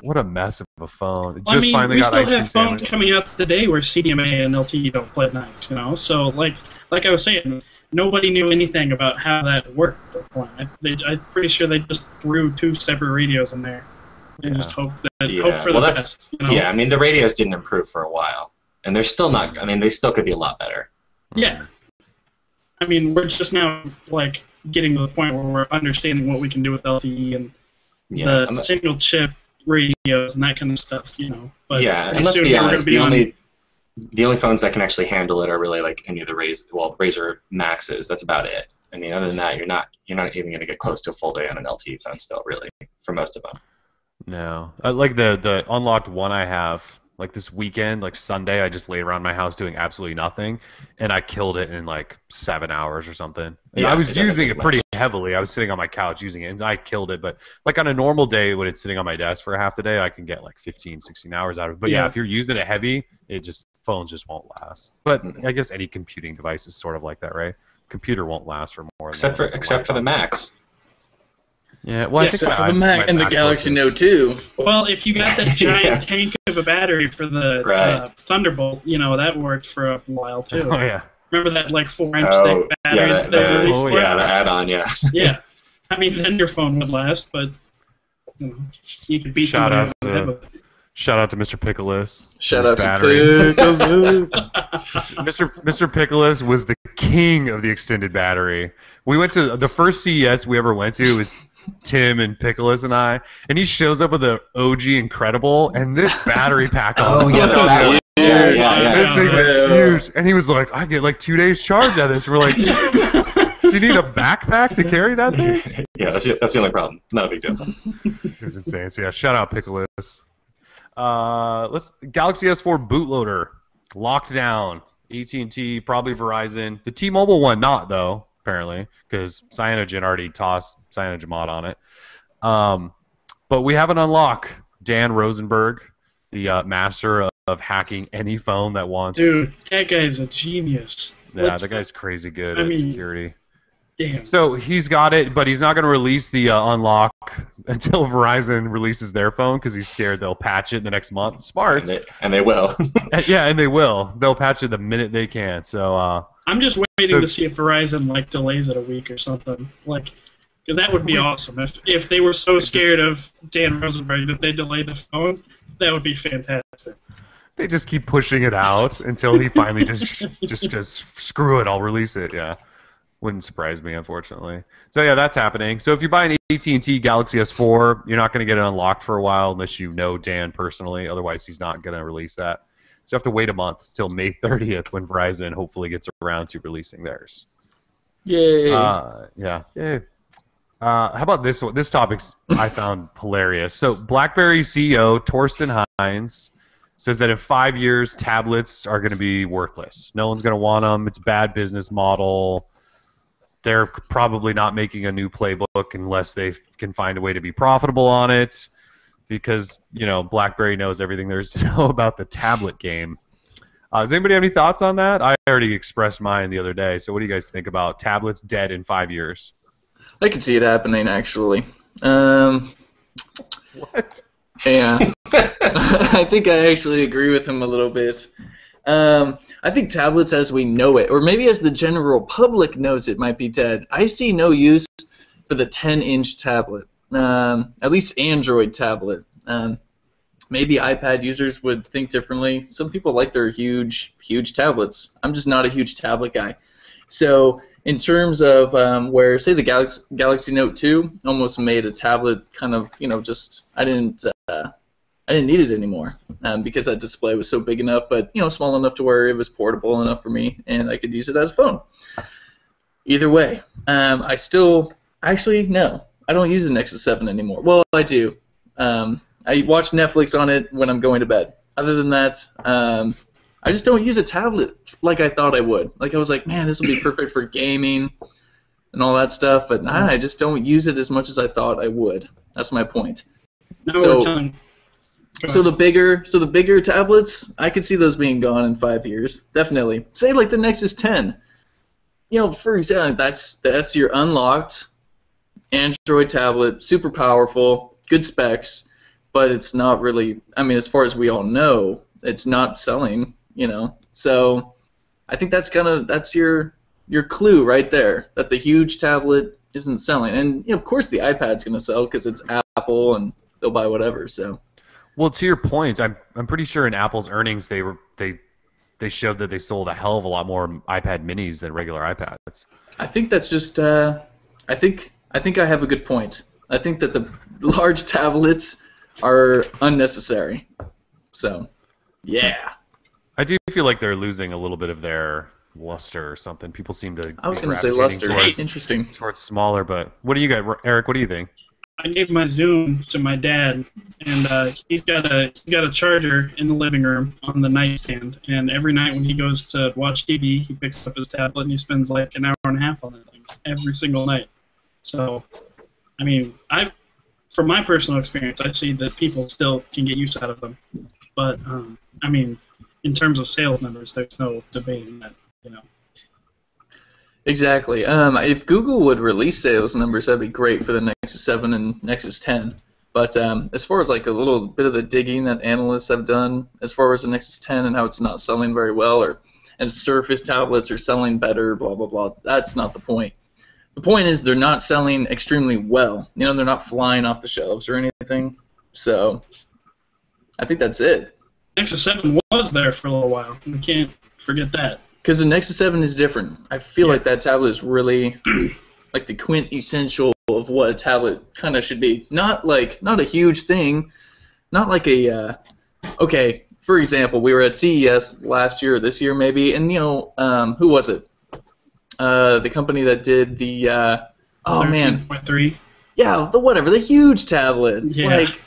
what a mess of a phone. It Well, just finally we got still ice cream have phones sandwich. coming out today where CDMA and LTE don't play nice, So, like I was saying, nobody knew anything about how that worked at the point. I'm pretty sure they just threw 2 separate radios in there and just hope for the best. Yeah, I mean, the radios didn't improve for a while, and they're still not. I mean, they still could be a lot better. Yeah. I mean, we're just now like getting to the point where we're understanding what we can do with LTE and the single chip radios and that kind of stuff, But yeah, and let's be honest, the only phones that can actually handle it are really like any of the Razer Maxes. That's about it. I mean, other than that, you're not even going to get close to a full day on an LTE phone still, really, for most of them. No, like the unlocked one I have. Like this weekend, like Sunday, I just laid around my house doing absolutely nothing, and I killed it in like 7 hours or something. Yeah, I was using it much. pretty heavily. I was sitting on my couch using it, and I killed it. But like on a normal day, when it's sitting on my desk for half the day, I can get like 15, 16 hours out of it. But yeah, if you're using it heavy, phones just won't last. But I guess any computing device is sort of like that, right? Computer won't last for more. Except for the Macs. Yeah, well, I think except for the Mac and the Galaxy Note 2. Well, if you got that giant tank of a battery for the Thunderbolt, that worked for a while too. Oh yeah. Remember that like 4-inch thick battery yeah, that they released for it? the add-on, yeah. Yeah. I mean, then your phone would last, but you could beat somebody over the head with it. Shout out to Mr. Pickles. Shout out to Pickles. Mr. Pickles was the king of the extended battery. We went to the first CES we ever went to was Tim and Pickles and I, and he shows up with an OG Incredible, and this battery pack. Oh yeah, This thing was huge, and he was like, "I get like 2 days charge out of this." We're like, "Do you need a backpack to carry that thing?" Yeah, that's the only problem. Not a big deal. It was insane. So yeah, shout out Pickles. Galaxy S4 bootloader locked down. AT&T, probably Verizon. The T-Mobile one, not though. Apparently, because Cyanogen already tossed CyanogenMod on it. But we have an unlock. Dan Rosenberg, the master of hacking any phone that wants. Dude, that guy's a genius. Yeah, that guy's crazy good at security. Damn. So he's got it, but he's not going to release the unlock until Verizon releases their phone because he's scared they'll patch it the next month. Smart. And they will. Yeah, and they will. They'll patch it the minute they can. So I'm just waiting to see if Verizon delays it a week or something, because that would be awesome. If they were so scared of Dan Rosenberg that they delayed the phone, that would be fantastic. They just keep pushing it out until he finally just screw it. I'll release it. Yeah, wouldn't surprise me, unfortunately. So yeah, that's happening. So if you buy an AT&T Galaxy S4, you're not going to get it unlocked for a while unless you know Dan personally. Otherwise, he's not going to release that. So you have to wait a month till May 30th when Verizon hopefully gets around to releasing theirs. Yay! Yeah. Yay. How about this one? This topic's I found hilarious. So BlackBerry CEO Torsten Hines says that in 5 years, tablets are going to be worthless. No one's going to want them. It's a bad business model. They're probably not making a new playbook unless they can find a way to be profitable on it because, BlackBerry knows everything there is to know about the tablet game. Does anybody have any thoughts on that? I already expressed mine the other day. So what do you guys think about tablets dead in 5 years? I could see it happening, actually. What? Yeah. I think I actually agree with him a little bit. I think tablets as we know it, or maybe as the general public knows it, might be dead. I see no use for the 10-inch tablet, at least Android tablet. Maybe iPad users would think differently. Some people like their huge tablets. I'm just not a huge tablet guy. So in terms of where, say, the Galaxy Note 2 almost made a tablet kind of, just I didn't need it anymore because that display was so big enough, but small enough to where it was portable enough for me and I could use it as a phone. Either way, I still actually no. I don't use the Nexus 7 anymore. Well, I do. I watch Netflix on it when I'm going to bed. Other than that, I just don't use a tablet like I thought I would. Like I was like, man, this will be perfect for gaming and all that stuff. But nah, I just don't use it as much as I thought I would. That's my point. So the bigger tablets, I could see those being gone in 5 years. Definitely. Say like the Nexus 10. You know, for example, that's your unlocked Android tablet, super powerful, good specs, but it's not really, I mean, as far as we all know, it's not selling, you know. So I think that's your clue right there, that the huge tablet isn't selling. And you know, of course the iPad's going to sell because it's Apple and they'll buy whatever, so. Well, to your point, I'm pretty sure in Apple's earnings they showed that they sold a hell of a lot more iPad minis than regular iPads. I think that's just I think I have a good point. I think that the large tablets are unnecessary. So, yeah. I do feel like they're losing a little bit of their luster or something. People seem to I was going to say luster. Interesting. Towards smaller, but what do you got, Eric? What do you think? I gave my Zoom to my dad, and he's got a charger in the living room on the nightstand. And every night when he goes to watch TV, he picks up his tablet and he spends like an hour and a half on that thing every single night. So, I mean, from my personal experience, I see that people still can get use out of them. But I mean, in terms of sales numbers, there's no debating that, you know. Exactly. If Google would release sales numbers, that'd be great for the Nexus 7 and Nexus 10. But as far as like a little bit of the digging that analysts have done, as far as the Nexus 10 and how it's not selling very well, and Surface tablets are selling better, blah blah blah. That's not the point. The point is they're not selling extremely well. You know, they're not flying off the shelves or anything. So I think that's it. Nexus 7 was there for a little while. We can't forget that. Because the Nexus 7 is different. I feel like that tablet is really like the quintessential of what a tablet kind of should be. Not a huge thing. Not like a okay. For example, we were at CES last year or this year maybe, and you know who was it? The company that did the 13.3. Yeah, the huge tablet. Yeah. Like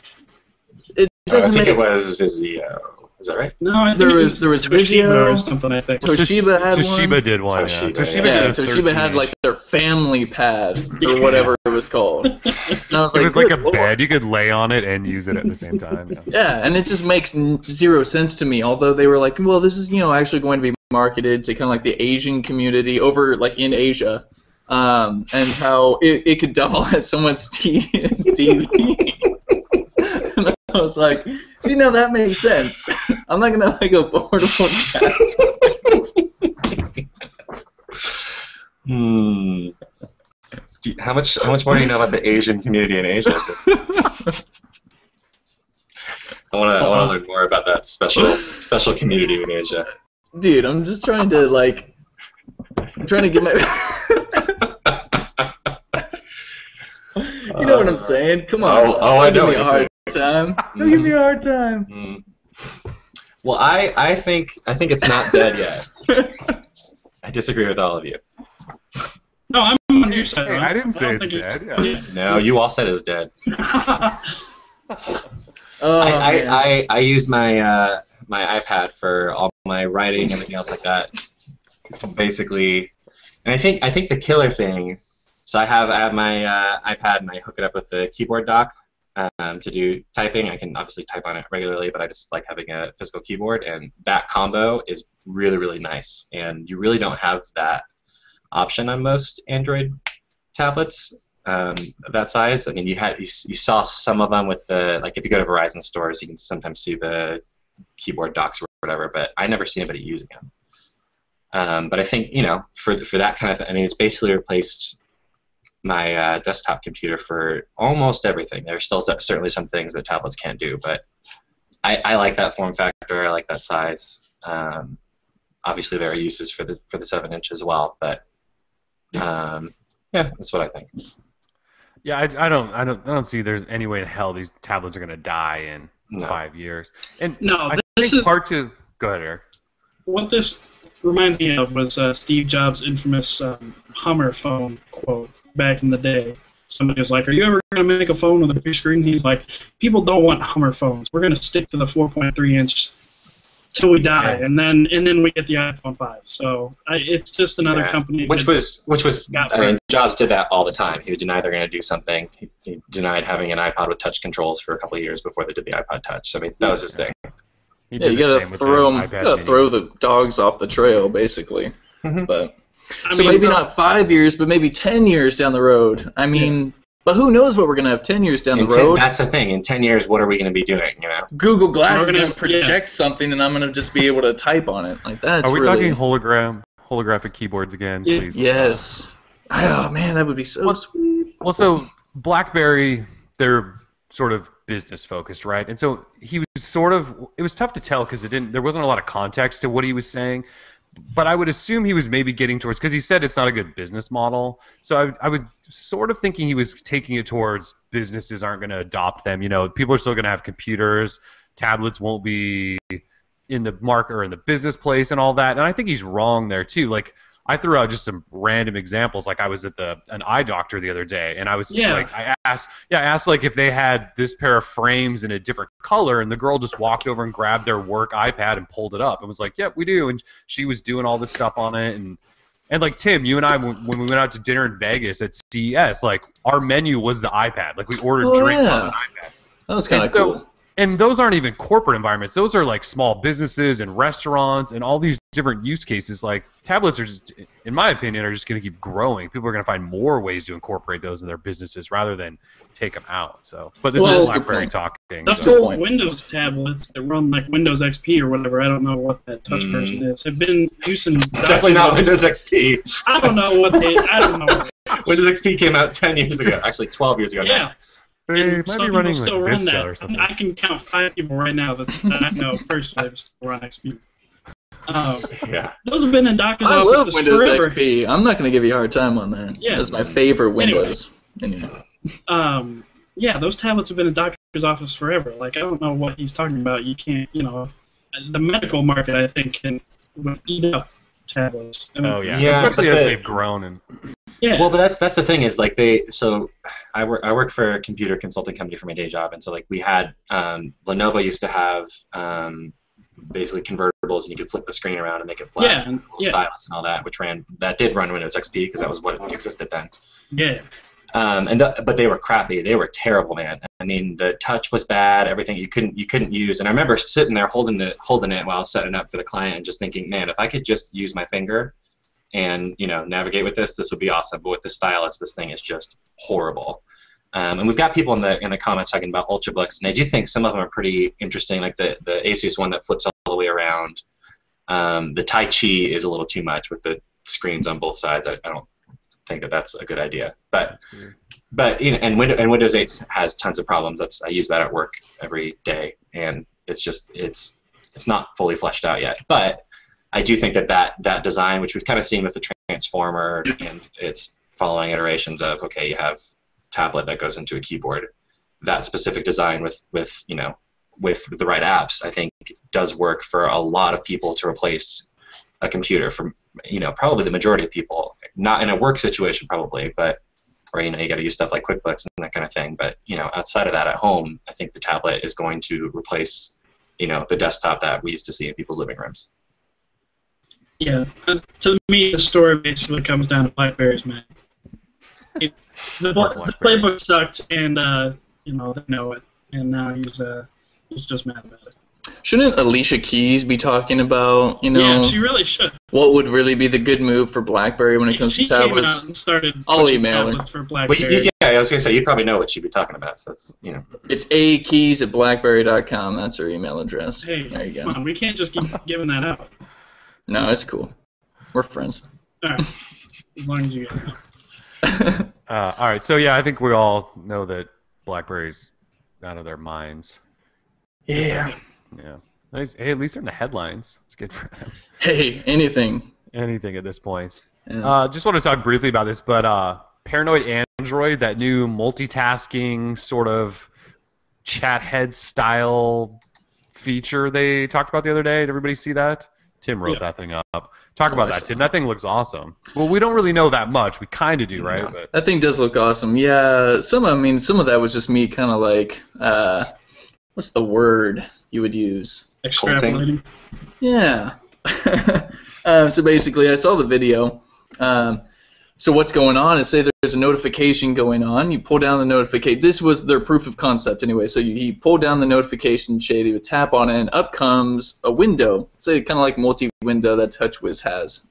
it doesn't I think it was Vizio. Is that right? No, I think there was Toshiba Vizio or something. I think Toshiba had Toshiba one. did one. Toshiba, Yeah. Toshiba had like their family pad or whatever it was called. And I was It like, was like a "Good Lord." bed. You could lay on it and use it at the same time. Yeah. Yeah, and it just makes zero sense to me. Although they were like, well, this is actually going to be marketed to kind of like the Asian community over like in Asia, and how it could double as someone's TV. And I was like, see, now that makes sense. I'm not gonna like a portable tablet. How much more do you know about the Asian community in Asia? I want to learn more about that special community in Asia. Dude, I'm just trying to get my. You know what I'm saying? Come on. I know what Don't give me you're a hard time. Don't give me a hard time. Well, I think it's not dead yet. I disagree with all of you. No, I'm on your side. Hey, Ron. I didn't say don't it's think dead. Yeah. No, you all said it was dead. Man. I use my my iPad for all my writing and everything else like that. So basically, and I think the killer thing. So I have my iPad and I hook it up with the keyboard dock to do typing. I can obviously type on it regularly, but I just like having a physical keyboard, and that combo is really, really nice. And you really don't have that option on most Android tablets that size. I mean, you saw some of them with the, like if you go to Verizon stores, you can sometimes see the keyboard docks or whatever, but I never see anybody using them. But I think, for that kind of thing, I mean, it's basically replaced my desktop computer for almost everything. There's still certainly some things that tablets can't do, but I like that form factor. I like that size. Obviously, there are uses for the 7-inch as well, but yeah, that's what I think. Yeah, I don't see there's any way in hell these tablets are going to die in 5 years. And No, I this think is part two. Go ahead, Eric. what this reminds me of was Steve Jobs' infamous Hummer phone quote back in the day. Somebody was like, "Are you ever going to make a phone with a big screen?" He's like, "People don't want Hummer phones. We're going to stick to the 4.3-inch till we die, and then we get the iPhone 5." So it's just another company. Which was I mean, Jobs did that all the time. He would deny they're going to do something. He denied having an iPod with touch controls for a couple of years before they did the iPod Touch. So, I mean, that was his thing. Yeah, you gotta throw the dogs off the trail, basically. But maybe not 5 years, but maybe 10 years down the road. I mean, but who knows what we're gonna have 10 years down the road? That's the thing. In 10 years, what are we gonna be doing? You know, Google Glass is gonna project something, and I'm gonna just be able to type on it. Like that's. Are we talking holographic keyboards again? Please. Yes. Oh man, that would be so sweet. Well, so BlackBerry, they're sort of business focused, right? And so he was it was tough to tell because there wasn't a lot of context to what he was saying, but I would assume he was maybe getting towards, because he said it's not a good business model. So I was sort of thinking he was taking it towards businesses aren't going to adopt them. You know, people are still going to have computers, tablets won't be in the market or in the business place and all that. And I think he's wrong there too. Like, I threw out just some random examples. Like, I was at an eye doctor the other day, and I was like, I asked like if they had this pair of frames in a different color, and the girl just walked over and grabbed their work iPad and pulled it up and was like, "Yep, we do." And she was doing all this stuff on it, and like Tim, you and I, when we went out to dinner in Vegas at CES, like our menu was the iPad. Like we ordered drinks on an iPad. That was kind of cool. And those aren't even corporate environments. Those are like small businesses and restaurants and all these different use cases. Like tablets are just, in my opinion, are just going to keep growing. People are going to find more ways to incorporate those in their businesses rather than take them out. So, but this is BlackBerry talking. That's cool. Windows tablets that run like Windows XP or whatever. I don't know what that touch version is. Have been using definitely not Windows XP. I don't know what they. I don't know. Windows XP came out 10 years ago. Actually, 12 years ago. Yeah. Now. They might be running still like run Vista that. or something. I can count 5 people right now that I know personally that still run XP. Those have been in Doc's offices I love Windows forever. XP. I'm not going to give you a hard time on that. Yeah. That's my favorite Windows. Anyway. Those tablets have been in Doc's office forever. Like, I don't know what he's talking about. You can't, the medical market, I think, would eat up tablets. I mean, especially as they've grown and. Yeah. Well, but that's the thing is like so I work for a computer consulting company for my day job, and so like we had Lenovo used to have basically convertibles, and you could flip the screen around and make it flat, and stylus and all that, that did run Windows XP because that was what existed then. Yeah. But they were crappy. They were terrible, man. I mean, the touch was bad. Everything you couldn't use. And I remember sitting there holding it while I was setting up for the client, and just thinking, man, if I could just use my finger and navigate with this would be awesome. But with the stylus, this thing is just horrible. And we've got people in the comments talking about Ultrabooks, and I do think some of them are pretty interesting, like the Asus one that flips all the way around. The Tai Chi is a little too much with the screens on both sides. I don't think that's a good idea. But and Windows 8 has tons of problems. I use that at work every day, and it's not fully fleshed out yet. But I do think that design, which we've kind of seen with the Transformer and its following iterations of, okay, you have tablet that goes into a keyboard, that specific design with the right apps, I think does work for a lot of people to replace a computer from, probably the majority of people, not in a work situation probably, but, or, you got to use stuff like QuickBooks and that kind of thing. But, outside of that at home, I think the tablet is going to replace, the desktop that we used to see in people's living rooms. Yeah, to me, the story basically comes down to BlackBerry's man. The playbook sucked, and they know it, and now he's just mad about it. Shouldn't Alicia Keys be talking about, Yeah, she really should. What would really be the good move for BlackBerry when it comes to tablets? She came out and started I'll email her. tablets for BlackBerry. I was gonna say you probably know what she'd be talking about. So that's It's akeys@blackberry.com. That's her email address. Hey, there you go. Come on, we can't just keep giving that out. No, it's cool. We're friends. All right, as long as you guys know. All right, so I think we all know that BlackBerry's out of their minds. Yeah. Yeah. Nice. Hey, at least they're in the headlines. It's good for them. Hey, anything at this point. Yeah. Just want to talk briefly about this, but Paranoid Android, that new multitasking sort of chat head style feature they talked about the other day. Did everybody see that? Tim wrote Yeah. that thing up. Talk about I that, saw Tim. That thing looks awesome. Well, we don't really know that much. We kind of do, right? No. But That thing does look awesome. Yeah, some of that was just me kind of like, what's the word you would use? Extrapolating. Yeah. So basically, I saw the video. So what's going on is, say there's a notification going on. You pull down the notification. This was their proof of concept anyway. So you pull down the notification shade, you would tap on it, and up comes a window. Say kind of like multi-window that TouchWiz has.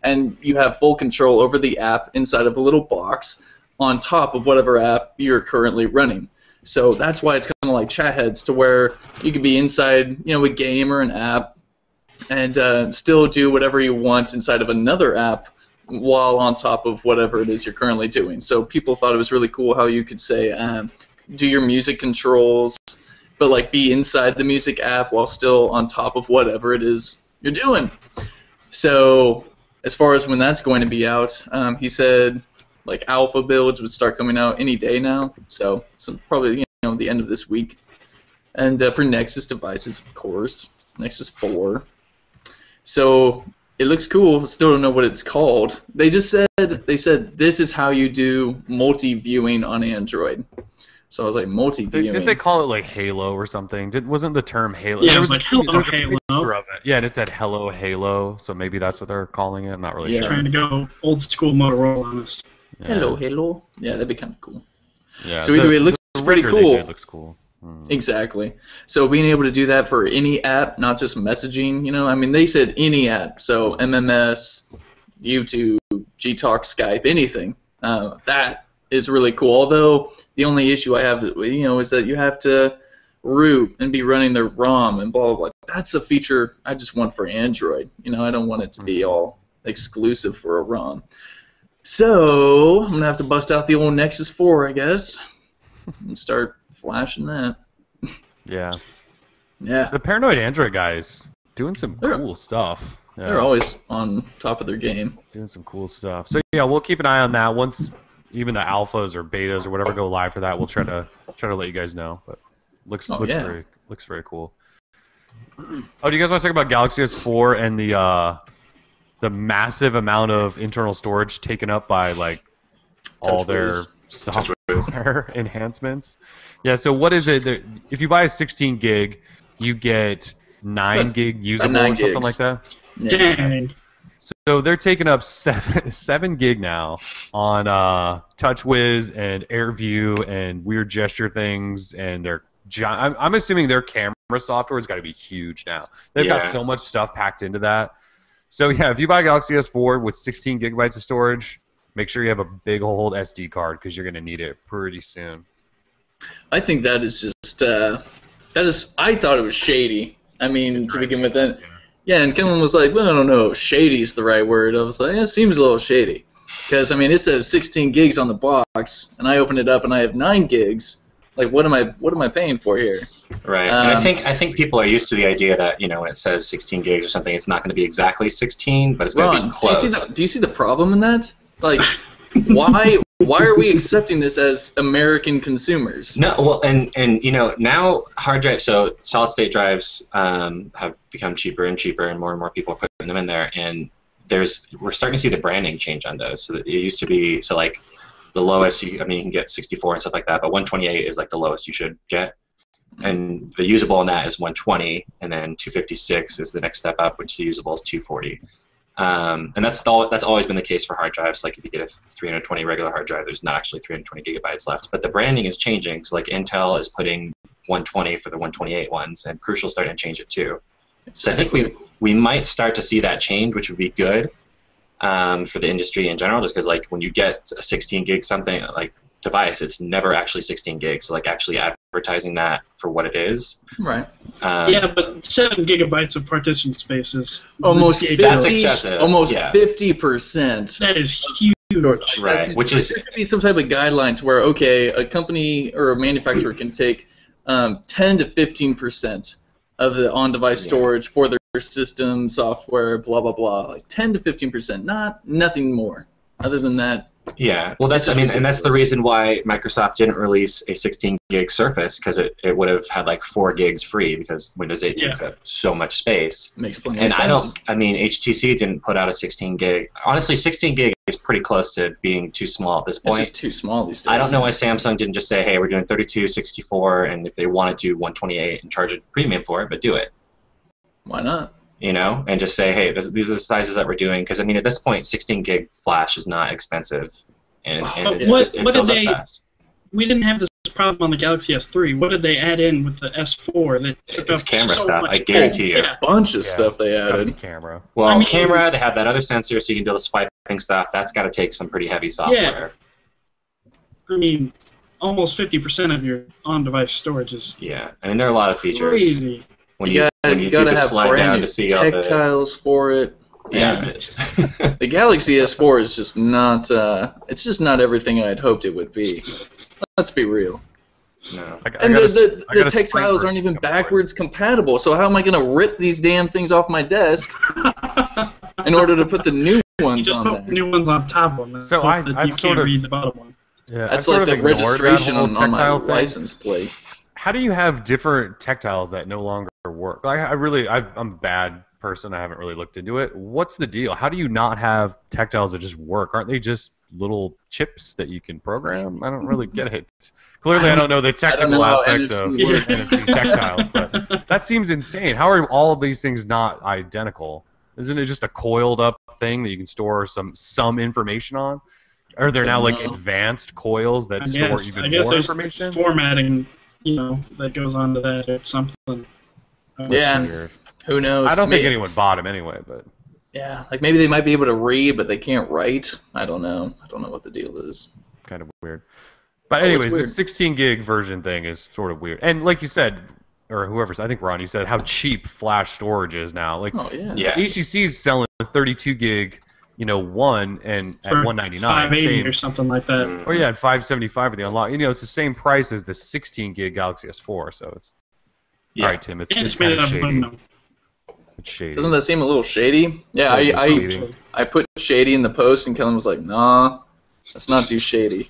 And you have full control over the app inside of a little box on top of whatever app you're currently running. So that's why it's kind of like chat heads, to where you could be inside, a game or an app, and still do whatever you want inside of another app while on top of whatever it is you're currently doing. So people thought it was really cool how you could say, do your music controls, but like be inside the music app while still on top of whatever it is you're doing. So as far as when that's going to be out, he said like alpha builds would start coming out any day now. So probably the end of this week. And for Nexus devices, of course, Nexus 4. So it looks cool. Still don't know what it's called. They said this is how you do multi-viewing on Android. So I was like, multi-viewing. did they call it like Halo or something? Wasn't the term Halo? Yeah, There it was like, hello, there was a Halo. picture of it. Yeah, and it said Hello Halo, so maybe that's what they're calling it. I'm not really Yeah. sure. Trying to go old school Motorola on this. Yeah. Hello. Yeah, that'd be kind of cool. Yeah, So either way, it looks the pretty render they cool. did looks cool. Exactly. So being able to do that for any app, not just messaging, I mean, they said any app. So MMS, YouTube, Gtalk, Skype, anything. That is really cool. Although the only issue I have, is that you have to root and be running the ROM and blah, blah, blah. That's a feature I just want for Android. I don't want it to be all exclusive for a ROM. So I'm going to have to bust out the old Nexus 4, I guess, and start flashing that. Yeah. Yeah. The Paranoid Android guys doing some cool stuff. Yeah, They're always on top of their game. doing some cool stuff. So yeah, we'll keep an eye on that. Once even the alphas or betas or whatever go live for that, we'll try to let you guys know. But looks very cool. Oh, do you guys want to talk about Galaxy S4 and the massive amount of internal storage taken up by like all their software enhancements? Yeah, so what is it? If you buy a 16 gig, you get 9 gig usable or something like that? Yeah. Dang. So they're taking up 7 gig now on TouchWiz and AirView and weird gesture things, and I'm assuming their camera software has got to be huge now. They've got so much stuff packed into that. So yeah, if you buy Galaxy S4 with 16 gigabytes of storage, make sure you have a big old SD card because you're going to need it pretty soon. I think that is just I thought it was shady. I mean, to begin with, that. Yeah, and Kevin was like, well, I don't know, shady's the right word. I was like, it seems a little shady. Because, I mean, it says 16 gigs on the box, and I open it up and I have 9 gigs. Like, what am I paying for here? Right. And I think people are used to the idea that, when it says 16 gigs or something, it's not going to be exactly 16, but it's going to be close. Do you see the problem in that? Like, why are we accepting this as American consumers? No, well, and now hard drives, so solid state drives have become cheaper and cheaper, and more people are putting them in there, and we're starting to see the branding change on those. So that it used to be like the lowest you can get 64 and stuff like that, but 128 is like the lowest you should get, and the usable on that is 120, and then 256 is the next step up, which the usable is 240. And that's always been the case for hard drives. Like if you get a 320 regular hard drive, there's not actually 320 gigabytes left. But the branding is changing. So like Intel is putting 120 for the 128 ones, and Crucial's starting to change it too. So I think we might start to see that change, which would be good for the industry in general. Just because like when you get a 16 gig something like device, it's never actually 16 gigs. So like actually advertising that for what it is. Right. Yeah, but 7 gigabytes of partition space is almost 50, that's excessive. Almost Yeah. 50%. That is huge. Right. Which is there should be some type of guideline to where a company or a manufacturer can take 10 to 15% of the on-device storage for their system, software, blah blah blah. Like 10 to 15%, nothing more. Other than that, Yeah, well, that's and that's the reason why Microsoft didn't release a 16 gig Surface, because it would have had like 4 gigs free, because Windows 8 takes up so much space. Makes plenty of sense. HTC didn't put out a 16 gig. Honestly, 16 gig is pretty close to being too small at this point. It's just too small these days. I don't know why Samsung didn't just say, hey, we're doing 32, 64, and if they wanted to, 128 and charge a premium for it, but do it. Why not? You know, and just say, hey, these are the sizes that we're doing. Because, I mean, at this point, 16 gig flash is not expensive. And it fills up fast. We didn't have this problem on the Galaxy S3. What did they add in with the S4 that took It's up camera so stuff, much? I guarantee you. A bunch of stuff they added. Camera. Well, camera, they have that other sensor so you can do the swiping stuff. That's got to take some pretty heavy software. Yeah. I mean, almost 50% of your on-device storage is Yeah, I mean, there are a lot of features. crazy. When you do gotta the have slide brand down new to see all the... tactiles for it. Yeah. The Galaxy S4 is just not. It's just not everything I'd hoped it would be. Let's be real. No. And the tactiles aren't even backwards compatible. So how am I going to rip these damn things off my desk in order to put the new ones on there? Just put new ones on top of them. So you can't read the bottom one. Yeah, that's like the registration on my license plate. How do you have different tactiles that no longer work? I'm a bad person. I haven't really looked into it. What's the deal? How do you not have tactiles that just work? Aren't they just little chips that you can program? I don't really get it. Clearly, I don't know the technical aspects of NFC tactiles, but that seems insane. How are all of these things not identical? Isn't it just a coiled up thing that you can store some information on? Are there now like advanced coils that store even more information? Formatting, that goes on to that or something. Yeah. Who knows? I don't think anyone bought him anyway, but yeah, like maybe they might be able to read, but they can't write. I don't know. I don't know what the deal is. Kind of weird. But anyways, the 16 gig version thing is sort of weird. And like you said, or whoever said, I think Ron, you said how cheap flash storage is now. Like, HTC is selling 32 gig, one and at $199, $580 or something like that. Oh yeah, at $575 for the unlock. It's the same price as the 16 gig Galaxy S4. So it's all right, Tim. It's made kind of up shady. It's shady. Doesn't that seem a little shady? Yeah, I put shady in the post, and Kellen was like, "Nah, let's not do shady."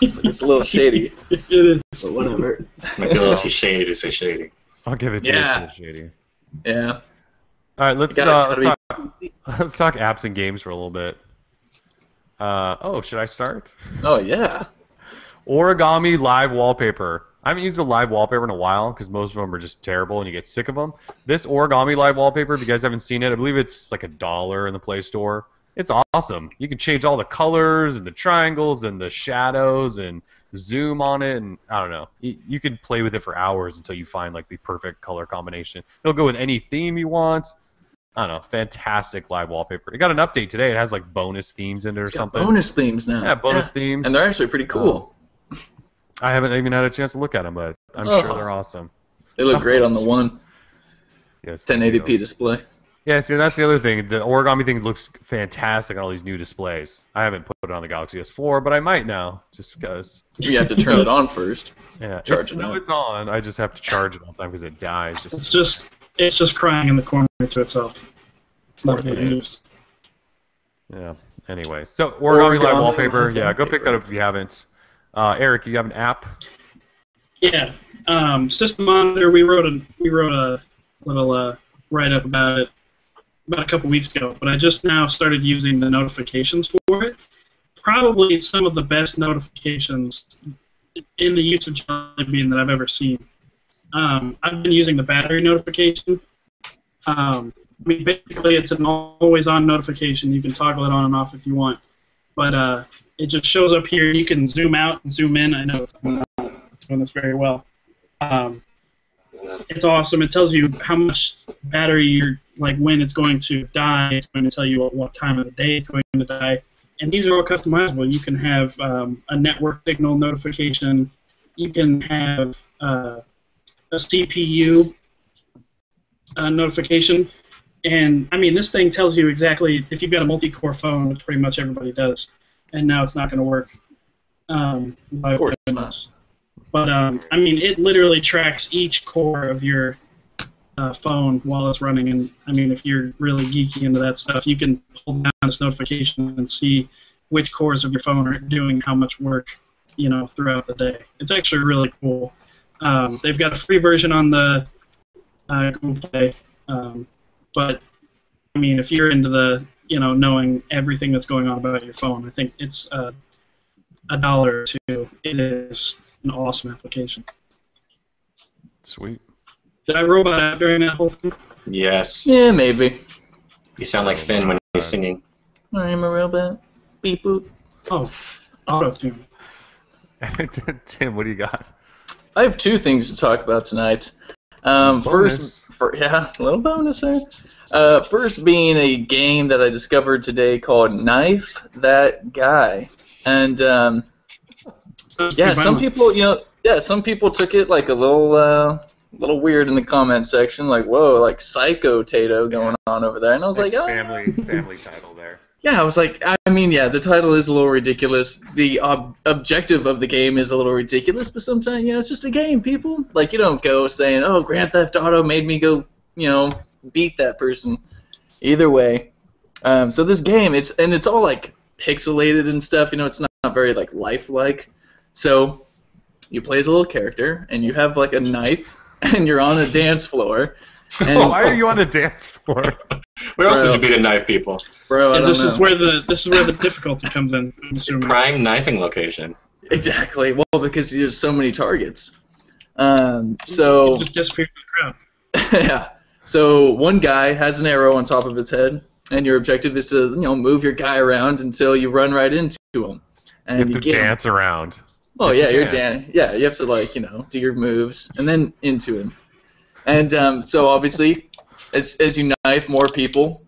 It's a little shady. It is. So whatever. Might be a little too shady to say shady. I'll give it to you. It's a little shady. Yeah. All right, let's talk apps and games for a little bit. Should I start? Oh yeah. Origami live wallpaper. I haven't used a live wallpaper in a while because most of them are just terrible and you get sick of them. This origami live wallpaper, if you guys haven't seen it, I believe it's like $1 in the Play Store. It's awesome. You can change all the colors and the triangles and the shadows and zoom on it, and I don't know. You could play with it for hours until you find like the perfect color combination. It'll go with any theme you want. I don't know. Fantastic live wallpaper. It got an update today. It has like bonus themes in it or something. Bonus themes now. Yeah, bonus themes. And they're actually pretty cool. I haven't even had a chance to look at them, but I'm sure they're awesome. They look great on the one. Yes, 1080p display. Yeah, see, that's the other thing. The origami thing looks fantastic on all these new displays. I haven't put it on the Galaxy S4, but I might now, just because. You have to turn it on first. Yeah, charge it. No, it's on. I just have to charge it all the time because it dies. It's just crying in the corner to itself. Yeah. Anyway, so origami live wallpaper. Yeah, go pick that up if you haven't. Eric, you have an app? Yeah. System Monitor. We wrote a little write up about it about a couple weeks ago, but I just now started using the notifications for it. Probably some of the best notifications in the use of Jelly Bean that I've ever seen. I've been using the battery notification. Basically, it's an always-on notification. You can toggle it on and off if you want, but it just shows up here. You can zoom out and zoom in. I know it's doing this very well. It's awesome. It tells you how much battery you're, like when it's going to die. It's going to tell you at what time of the day it's going to die. And these are all customizable. You can have a network signal notification. You can have a CPU notification. And, I mean, this thing tells you exactly, if you've got a multi-core phone, which pretty much everybody does, and now it's not going to work. Of course it's not. But, I mean, it literally tracks each core of your phone while it's running. And, I mean, if you're really geeky into that stuff, you can pull down this notification and see which cores of your phone are doing how much work, throughout the day. It's actually really cool. They've got a free version on the Google Play, but I mean, if you're into the knowing everything that's going on about your phone, I think it's $1 or $2. It is an awesome application. Sweet. Did I robot out during that whole thing? Yes. Yeah, maybe. You sound like Finn when he's singing. I'm a robot. Beep boop. Oh, auto-tune. Tim, what do you got? I have 2 things to talk about tonight. Bonus. A little bonus there. First being a game that I discovered today called Knife That Guy. And some people took it like a little weird in the comment section, like, whoa, like Psycho Tato going on over there. And I was like, oh. Family title there. Yeah, I was like, I mean, yeah, the title is a little ridiculous. The objective of the game is a little ridiculous, but sometimes, it's just a game, people. Like, you don't go saying, oh, Grand Theft Auto made me go, beat that person. Either way. So this game, it's all, like, pixelated and stuff. It's not very, like, lifelike. So you play as a little character, and you have, like, a knife, and you're on a dance floor. And why are you on a dance floor? Where else would you beat a knife, people? Bro, and this is where the difficulty comes in. It's a prime knifing location. Exactly. Well, because there's so many targets. So you just disappear from the crowd. yeah. So one guy has an arrow on top of his head, and your objective is to move your guy around until you run right into him. And you have to dance around. Oh yeah, you're dancing. Yeah, you have to do your moves and then into him. And so obviously, as you knife more people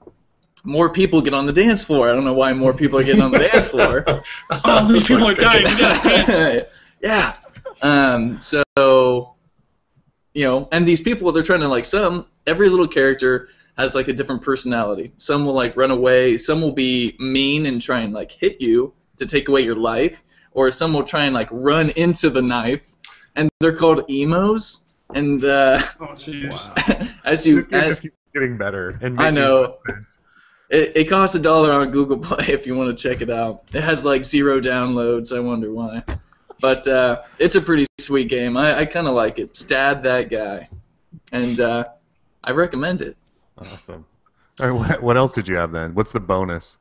get on the dance floor. I don't know why more people are getting on the dance floor. Oh, those people are dying. We gotta dance. Yeah. So, and these people, they're trying to every little character has like a different personality. Some will like run away. Some will be mean and try and like hit you to take away your life, or some will try and like run into the knife, and they're called emos. And oh jeez! Wow. This game just keeps getting better. And I know. It costs $1 on Google Play if you want to check it out. It has like 0 downloads. I wonder why. But it's a pretty sweet game. I kind of like it. Stab That Guy, and I recommend it. Awesome. All right, what else did you have then? What's the bonus?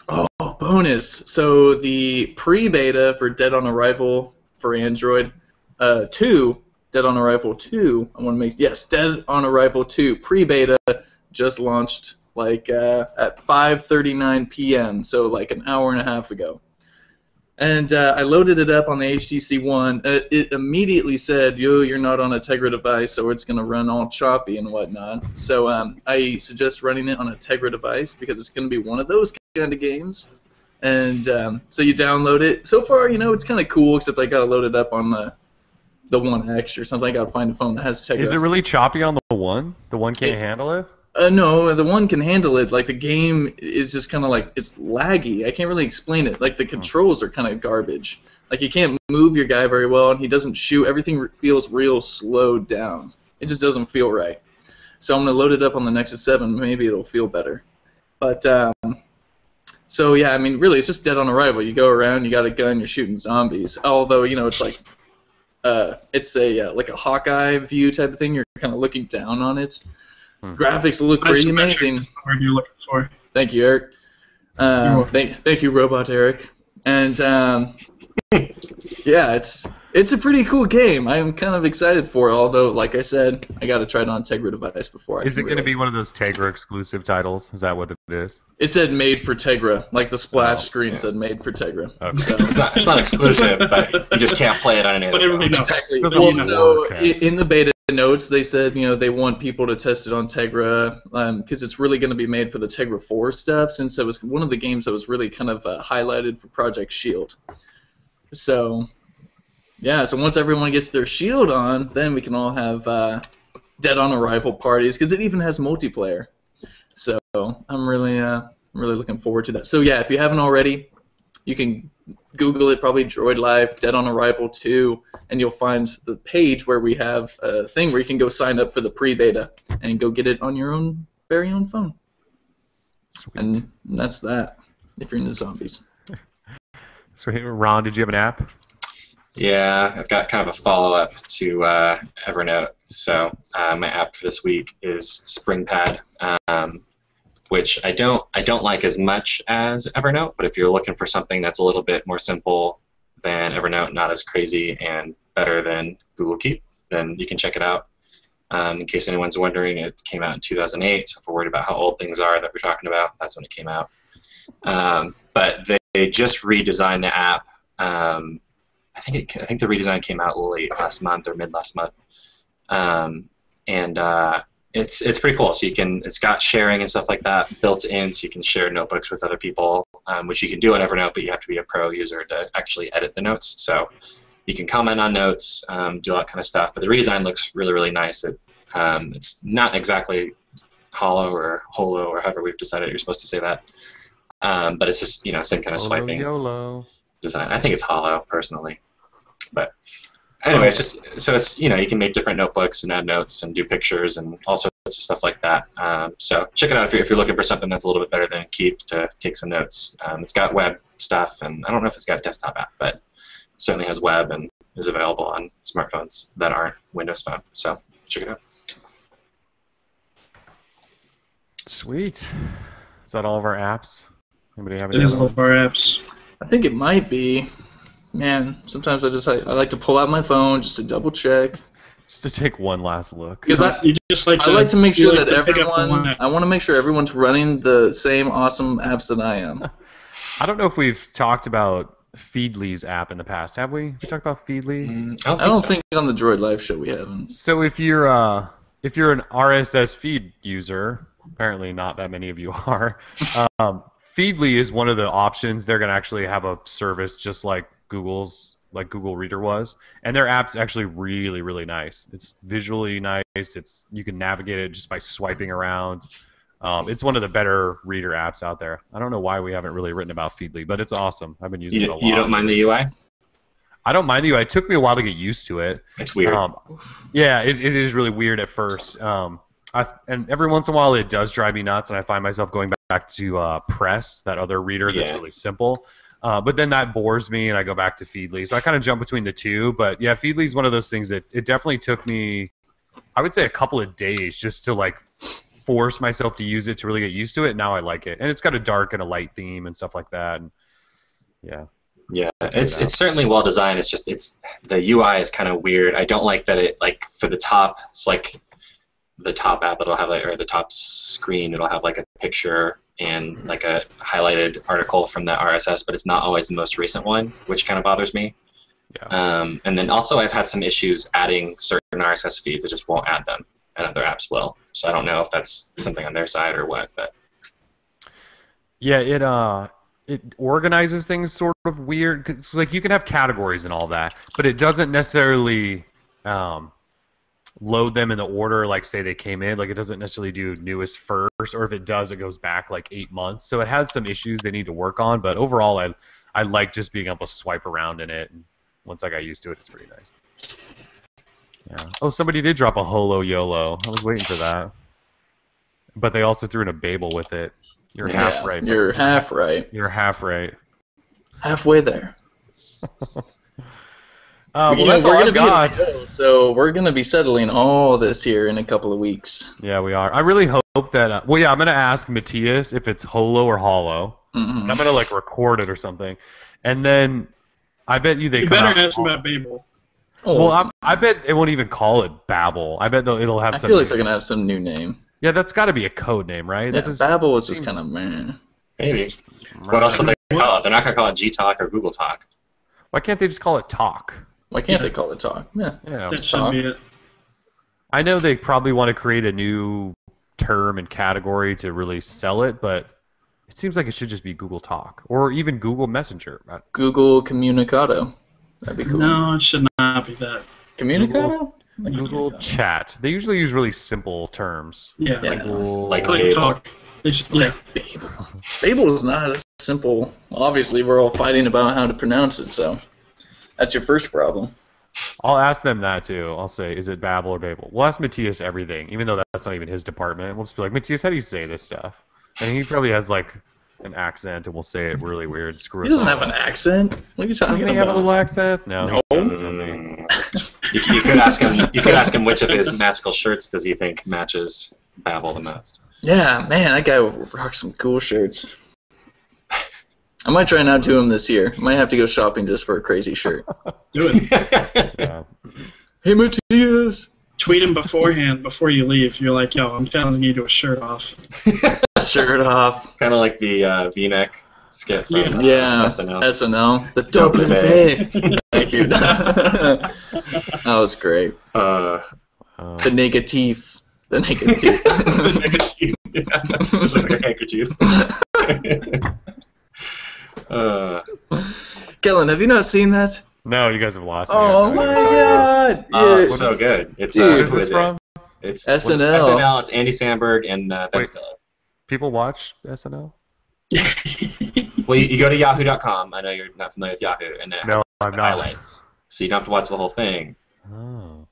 Oh, bonus! So the pre-beta for Dead on Arrival for Android 2. Dead on Arrival 2. Dead on Arrival 2 pre-beta just launched like at 5:39 p.m. So like an hour and a half ago. And I loaded it up on the HTC One. It immediately said, "Yo, you're not on a Tegra device, or it's gonna run all choppy and whatnot." So I suggest running it on a Tegra device because it's gonna be one of those kind of games. And so you download it. So far, it's kind of cool, except I gotta load it up on the One X or something. I gotta find a phone that has Tegra. Is it really choppy on the One? The One can't handle it? No, the One can handle it. Like the game is just kind of like it's laggy. I can't really explain it. Like the controls are kind of garbage. Like you can't move your guy very well, and he doesn't shoot. Everything feels real slowed down. It just doesn't feel right. So I'm gonna load it up on the Nexus 7. Maybe it'll feel better. But so yeah, I mean, really, it's just Dead on Arrival. You go around, you got a gun, you're shooting zombies. Although it's like it's a like a Hawkeye view type of thing. You're kind of looking down on it. Graphics look pretty amazing. That's the word you're looking for. Thank you, Eric. Thank you, Robot Eric. And yeah, it's a pretty cool game. I'm kind of excited for it. Although, like I said, I got to try it on Tegra device before. Is it going to be one of those Tegra exclusive titles? Is that what it is? It said made for Tegra. Like the splash screen said made for Tegra. Okay. So. It's not exclusive, but you just can't play it on any other phone. Exactly. Well, so in the beta notes, they said they want people to test it on Tegra because it's really going to be made for the Tegra 4 stuff, since it was one of the games that was really kind of highlighted for Project Shield. So yeah, so once everyone gets their Shield on, then we can all have Dead on Arrival parties, because it even has multiplayer. So I'm really looking forward to that. So yeah, if you haven't already, you can Google it, probably Droid Live, Dead on Arrival 2, and you'll find the page where we have a thing where you can go sign up for the pre-beta and go get it on your very own phone. Sweet. And that's that, if you're into zombies. So, Ron, did you have an app? Yeah, I've got kind of a follow-up to Evernote. So my app for this week is SpringPad, which I don't like as much as Evernote. But if you're looking for something that's a little bit more simple than Evernote, not as crazy, and better than Google Keep, then you can check it out. In case anyone's wondering, it came out in 2008. So if we're worried about how old things are that we're talking about, that's when it came out. But they just redesigned the app. I think the redesign came out late last month or mid last month, and it's pretty cool. So it's got sharing and stuff like that built in, so you can share notebooks with other people, which you can do on Evernote, but you have to be a pro user to actually edit the notes. So you can comment on notes, do all that kind of stuff. But the redesign looks really, really nice. It's not exactly hollow or holo or however we've decided you're supposed to say that, but it's just same kind of swiping design. I think it's hollow personally. But anyway, it's you can make different notebooks and add notes and do pictures and all sorts of stuff like that. So check it out if you're looking for something that's a little bit better than Keep to take some notes. It's got web stuff, and I don't know if it's got a desktop app, but it certainly has web and is available on smartphones that aren't Windows Phone. So check it out. Sweet. Is that all of our apps? Anybody have any? It is all of our apps. I think it might be. Man, sometimes I like to pull out my phone just to double check. Just to take one last look. Because I like to make sure that everyone. I want to make sure everyone's running the same awesome apps that I am. I don't know if we've talked about Feedly's app in the past. Have we? We talked about Feedly? I don't think on the Droid Live show we haven't. So if you're an RSS feed user, apparently not that many of you are. Feedly is one of the options. They're going to actually have a service just like Google Reader was, and their app's actually really, really nice. It's visually nice. You can navigate it just by swiping around. It's one of the better reader apps out there. I don't know why we haven't really written about Feedly, but it's awesome. I've been using it a lot. You don't mind the UI? I don't mind the UI. It took me a while to get used to it. It's weird. Yeah, it is really weird at first. And every once in a while it does drive me nuts, and I find myself going back to Press, that other reader that's really simple. But then that bores me, and I go back to Feedly. So I kind of jump between the two. But yeah, Feedly is one of those things that it definitely took me, I would say, a couple of days just to force myself to use it to really get used to it. Now I like it, and it's got a dark and a light theme and stuff like that. And yeah, it's certainly well designed. It's just the UI is kind of weird. I don't like that it for the top. It's the top app, it'll have or the top screen, it'll have a picture and a highlighted article from that RSS, but it's not always the most recent one, which kind of bothers me. Yeah. And then also I've had some issues adding certain RSS feeds. It just won't add them, and other apps will. So I don't know if that's something on their side or what. But yeah, it organizes things sort of weird. 'Cause, you can have categories and all that, but it doesn't necessarily load them in the order say they came in. It doesn't necessarily do newest first, or if it does, it goes back 8 months. So it has some issues they need to work on, but overall I like just being able to swipe around in it, and once I got used to it, it's pretty nice. Yeah. Oh, somebody did drop a Holo YOLO. I was waiting for that. But they also threw in a Babel with it. You're half right. You're half right. You're half right. Halfway there. Well, that's all I've got. So we're going to be settling all this here in a couple of weeks. Yeah, we are. I really hope that... I'm going to ask Matthias if it's Holo or Hollow. Mm-hmm. I'm going to record it or something. And then I bet you You better ask him about Babel. Oh, well, I bet it won't even call it Babel. I bet it'll have some... I feel like they're going to have some new name. Yeah, that's got to be a code name, right? Yeah, Babel was just kind of meh. Maybe. What else would they call it? They're not going to call it G-Talk or Google Talk. Why can't they just call it Talk? Why can't they call it Talk? Yeah. That should be it. I know they probably want to create a new term and category to really sell it, but it seems like it should just be Google Talk or even Google Messenger. Google Communicado. That'd be cool. No, it should not be that. Communicado? Google Chat. They usually use really simple terms. Yeah. Like Talk. Yeah. Babel. Babel is not as simple. Obviously, we're all fighting about how to pronounce it, so that's your first problem. I'll ask them that too. I'll say, is it Babel or Babel? We'll ask Matthias everything, even though that's not even his department. We'll just be like, Matthias, how do you say this stuff? And he probably has an accent and we'll say it really weird. Screw He us doesn't all have an up. accent. What are you talking Doesn't he about? have a little accent? No. No. Does he? You could ask him. You could ask him which of his magical shirts does he think matches Babel the most. Yeah, man, that guy rocks some cool shirts. I might try not to him this year. I might have to go shopping just for a crazy shirt. Do it. Yeah. Hey, Matthias! Tweet him beforehand before you leave. You're like, yo, I'm challenging you to a shirt off. Shirt off. Kind of like the V-neck skit from Yeah, SNL. SNL. The double V. Thank you. That was great. The negative. The negative. The negative. Yeah. This looks like a handkerchief. Kellen, have you not seen that? No, you guys have lost me. Oh I my know what you're talking about. god! It's so good. It's Dude. What is this from? It's SNL. SNL. It's Andy Samberg and Ben Wait. Stiller. People watch SNL? Well, you go to yahoo.com. I know you're not familiar with Yahoo, and then it has No, I'm not. highlights, so you don't have to watch the whole thing. Oh.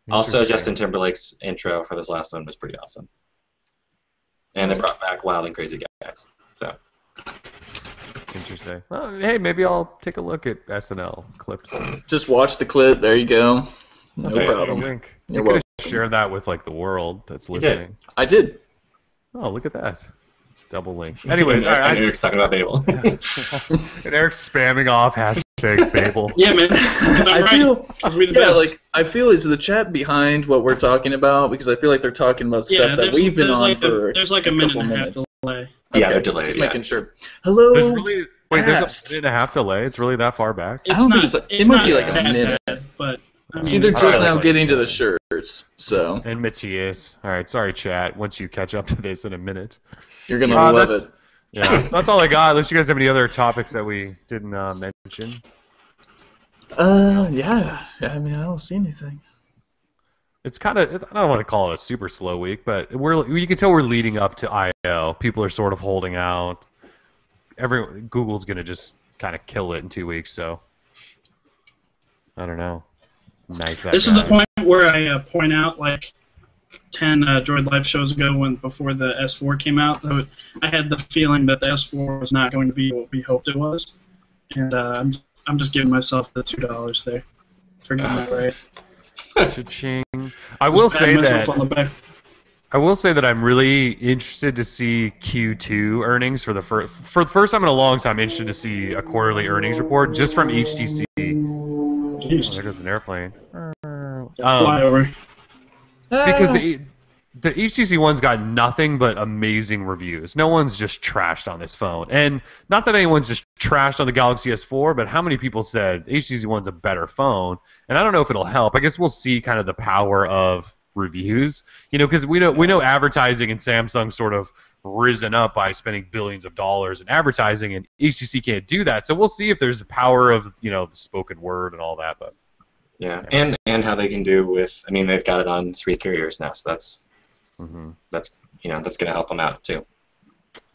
Also, Interesting. Justin Timberlake's intro for this last one was pretty awesome, and they brought back Wild and Crazy Guys. So Interesting. Well, hey, maybe I'll take a look at SNL clips. Just watch the clip. There you go. No Okay. problem. Link. You're You could welcome. share that with like the world that's did. listening. I did. Oh, look at that. Double links. Anyways, all and right. Eric's talking about Babel. And Eric's spamming off hashtag Babel. Yeah, man. I feel. We the Yeah, best. like I feel is the chat behind what we're talking about because I feel like they're talking about stuff that we've been on for. There's like a minute couple and a half minutes. delay. Yeah, Okay, they're delayed. Just Yeah. making sure. Hello. There's really wait. There's Past. a minute and a half delay. It's really that far back. I don't think it's like- it might be like a that minute. bad, but I See, mean, they're I just was now like getting to the attention. shirts, so And Matthias. All right, sorry, chat. Once you catch up to this in a minute. you're gonna Uh, love that's- it. Yeah, so that's all I got. Unless you guys have any other topics that we didn't mention. Yeah. I mean, I don't see anything. It's kind of, I don't want to call it a super slow week, but you can tell we're leading up to I/O. People are sort of holding out. Google's going to just kind of kill it in 2 weeks, so I don't know. Knife that this guy. is the point where I point out like 10 Droid Live shows ago before the S4 came out, though I had the feeling that the S4 was not going to be what we hoped it was, and I'm just giving myself the $2 there for getting that right. Cha-ching. I will say that I I'm really interested to see Q2 earnings for the first time in a long time. Interested to see a quarterly earnings report just from HTC. Oh, there goes an airplane. fly over. Because the HTC one's got nothing but amazing reviews. No one's just trashed on this phone. And not that anyone's just trashed on the Galaxy S4, but how many people said HTC one's a better phone? And I don't know if it'll help. I guess we'll see kind of the power of reviews. You know, because we know advertising and Samsung sort of risen up by spending billions of dollars in advertising, and HTC can't do that. So we'll see if there's the power of, you know, the spoken word and all that. But Yeah, and how they can do with. I mean, they've got it on 3 carriers now, so that's going to help them out too.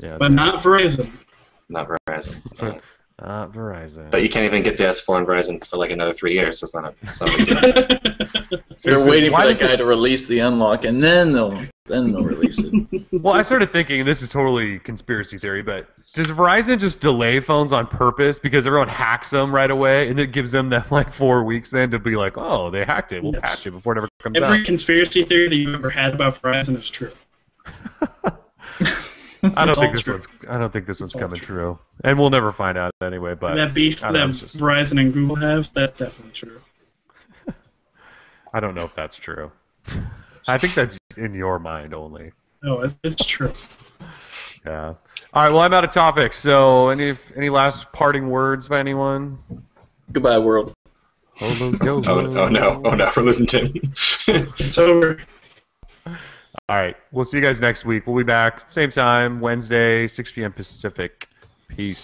yeah, But not Verizon. Not Verizon. Verizon. But you can't even get the S4 on Verizon for like another 3 years, so it's not a big deal. They're waiting for Why that does guy this- to release the unlock, and then they'll release it. Well, I started thinking, and this is totally conspiracy theory, but does Verizon just delay phones on purpose because everyone hacks them right away, and it gives them like 4 weeks then to be like, oh, they hacked it, we'll Yes. patch it before it ever comes Every out. conspiracy theory that you've ever had about Verizon is true. I don't It's think all this true. one's all coming true. true, and we'll never find out anyway. But That beef I that don't know, it's just- Verizon and Google have, that's definitely true. I don't know if that's true. I think that's in your mind only. No, it's true. Yeah. All right. Well, I'm out of topics. So, any last parting words by anyone? Goodbye, world. Oh no, we're losing Tim. It's over. All right. We'll see you guys next week. We'll be back same time, Wednesday, 6 p.m. Pacific. Peace.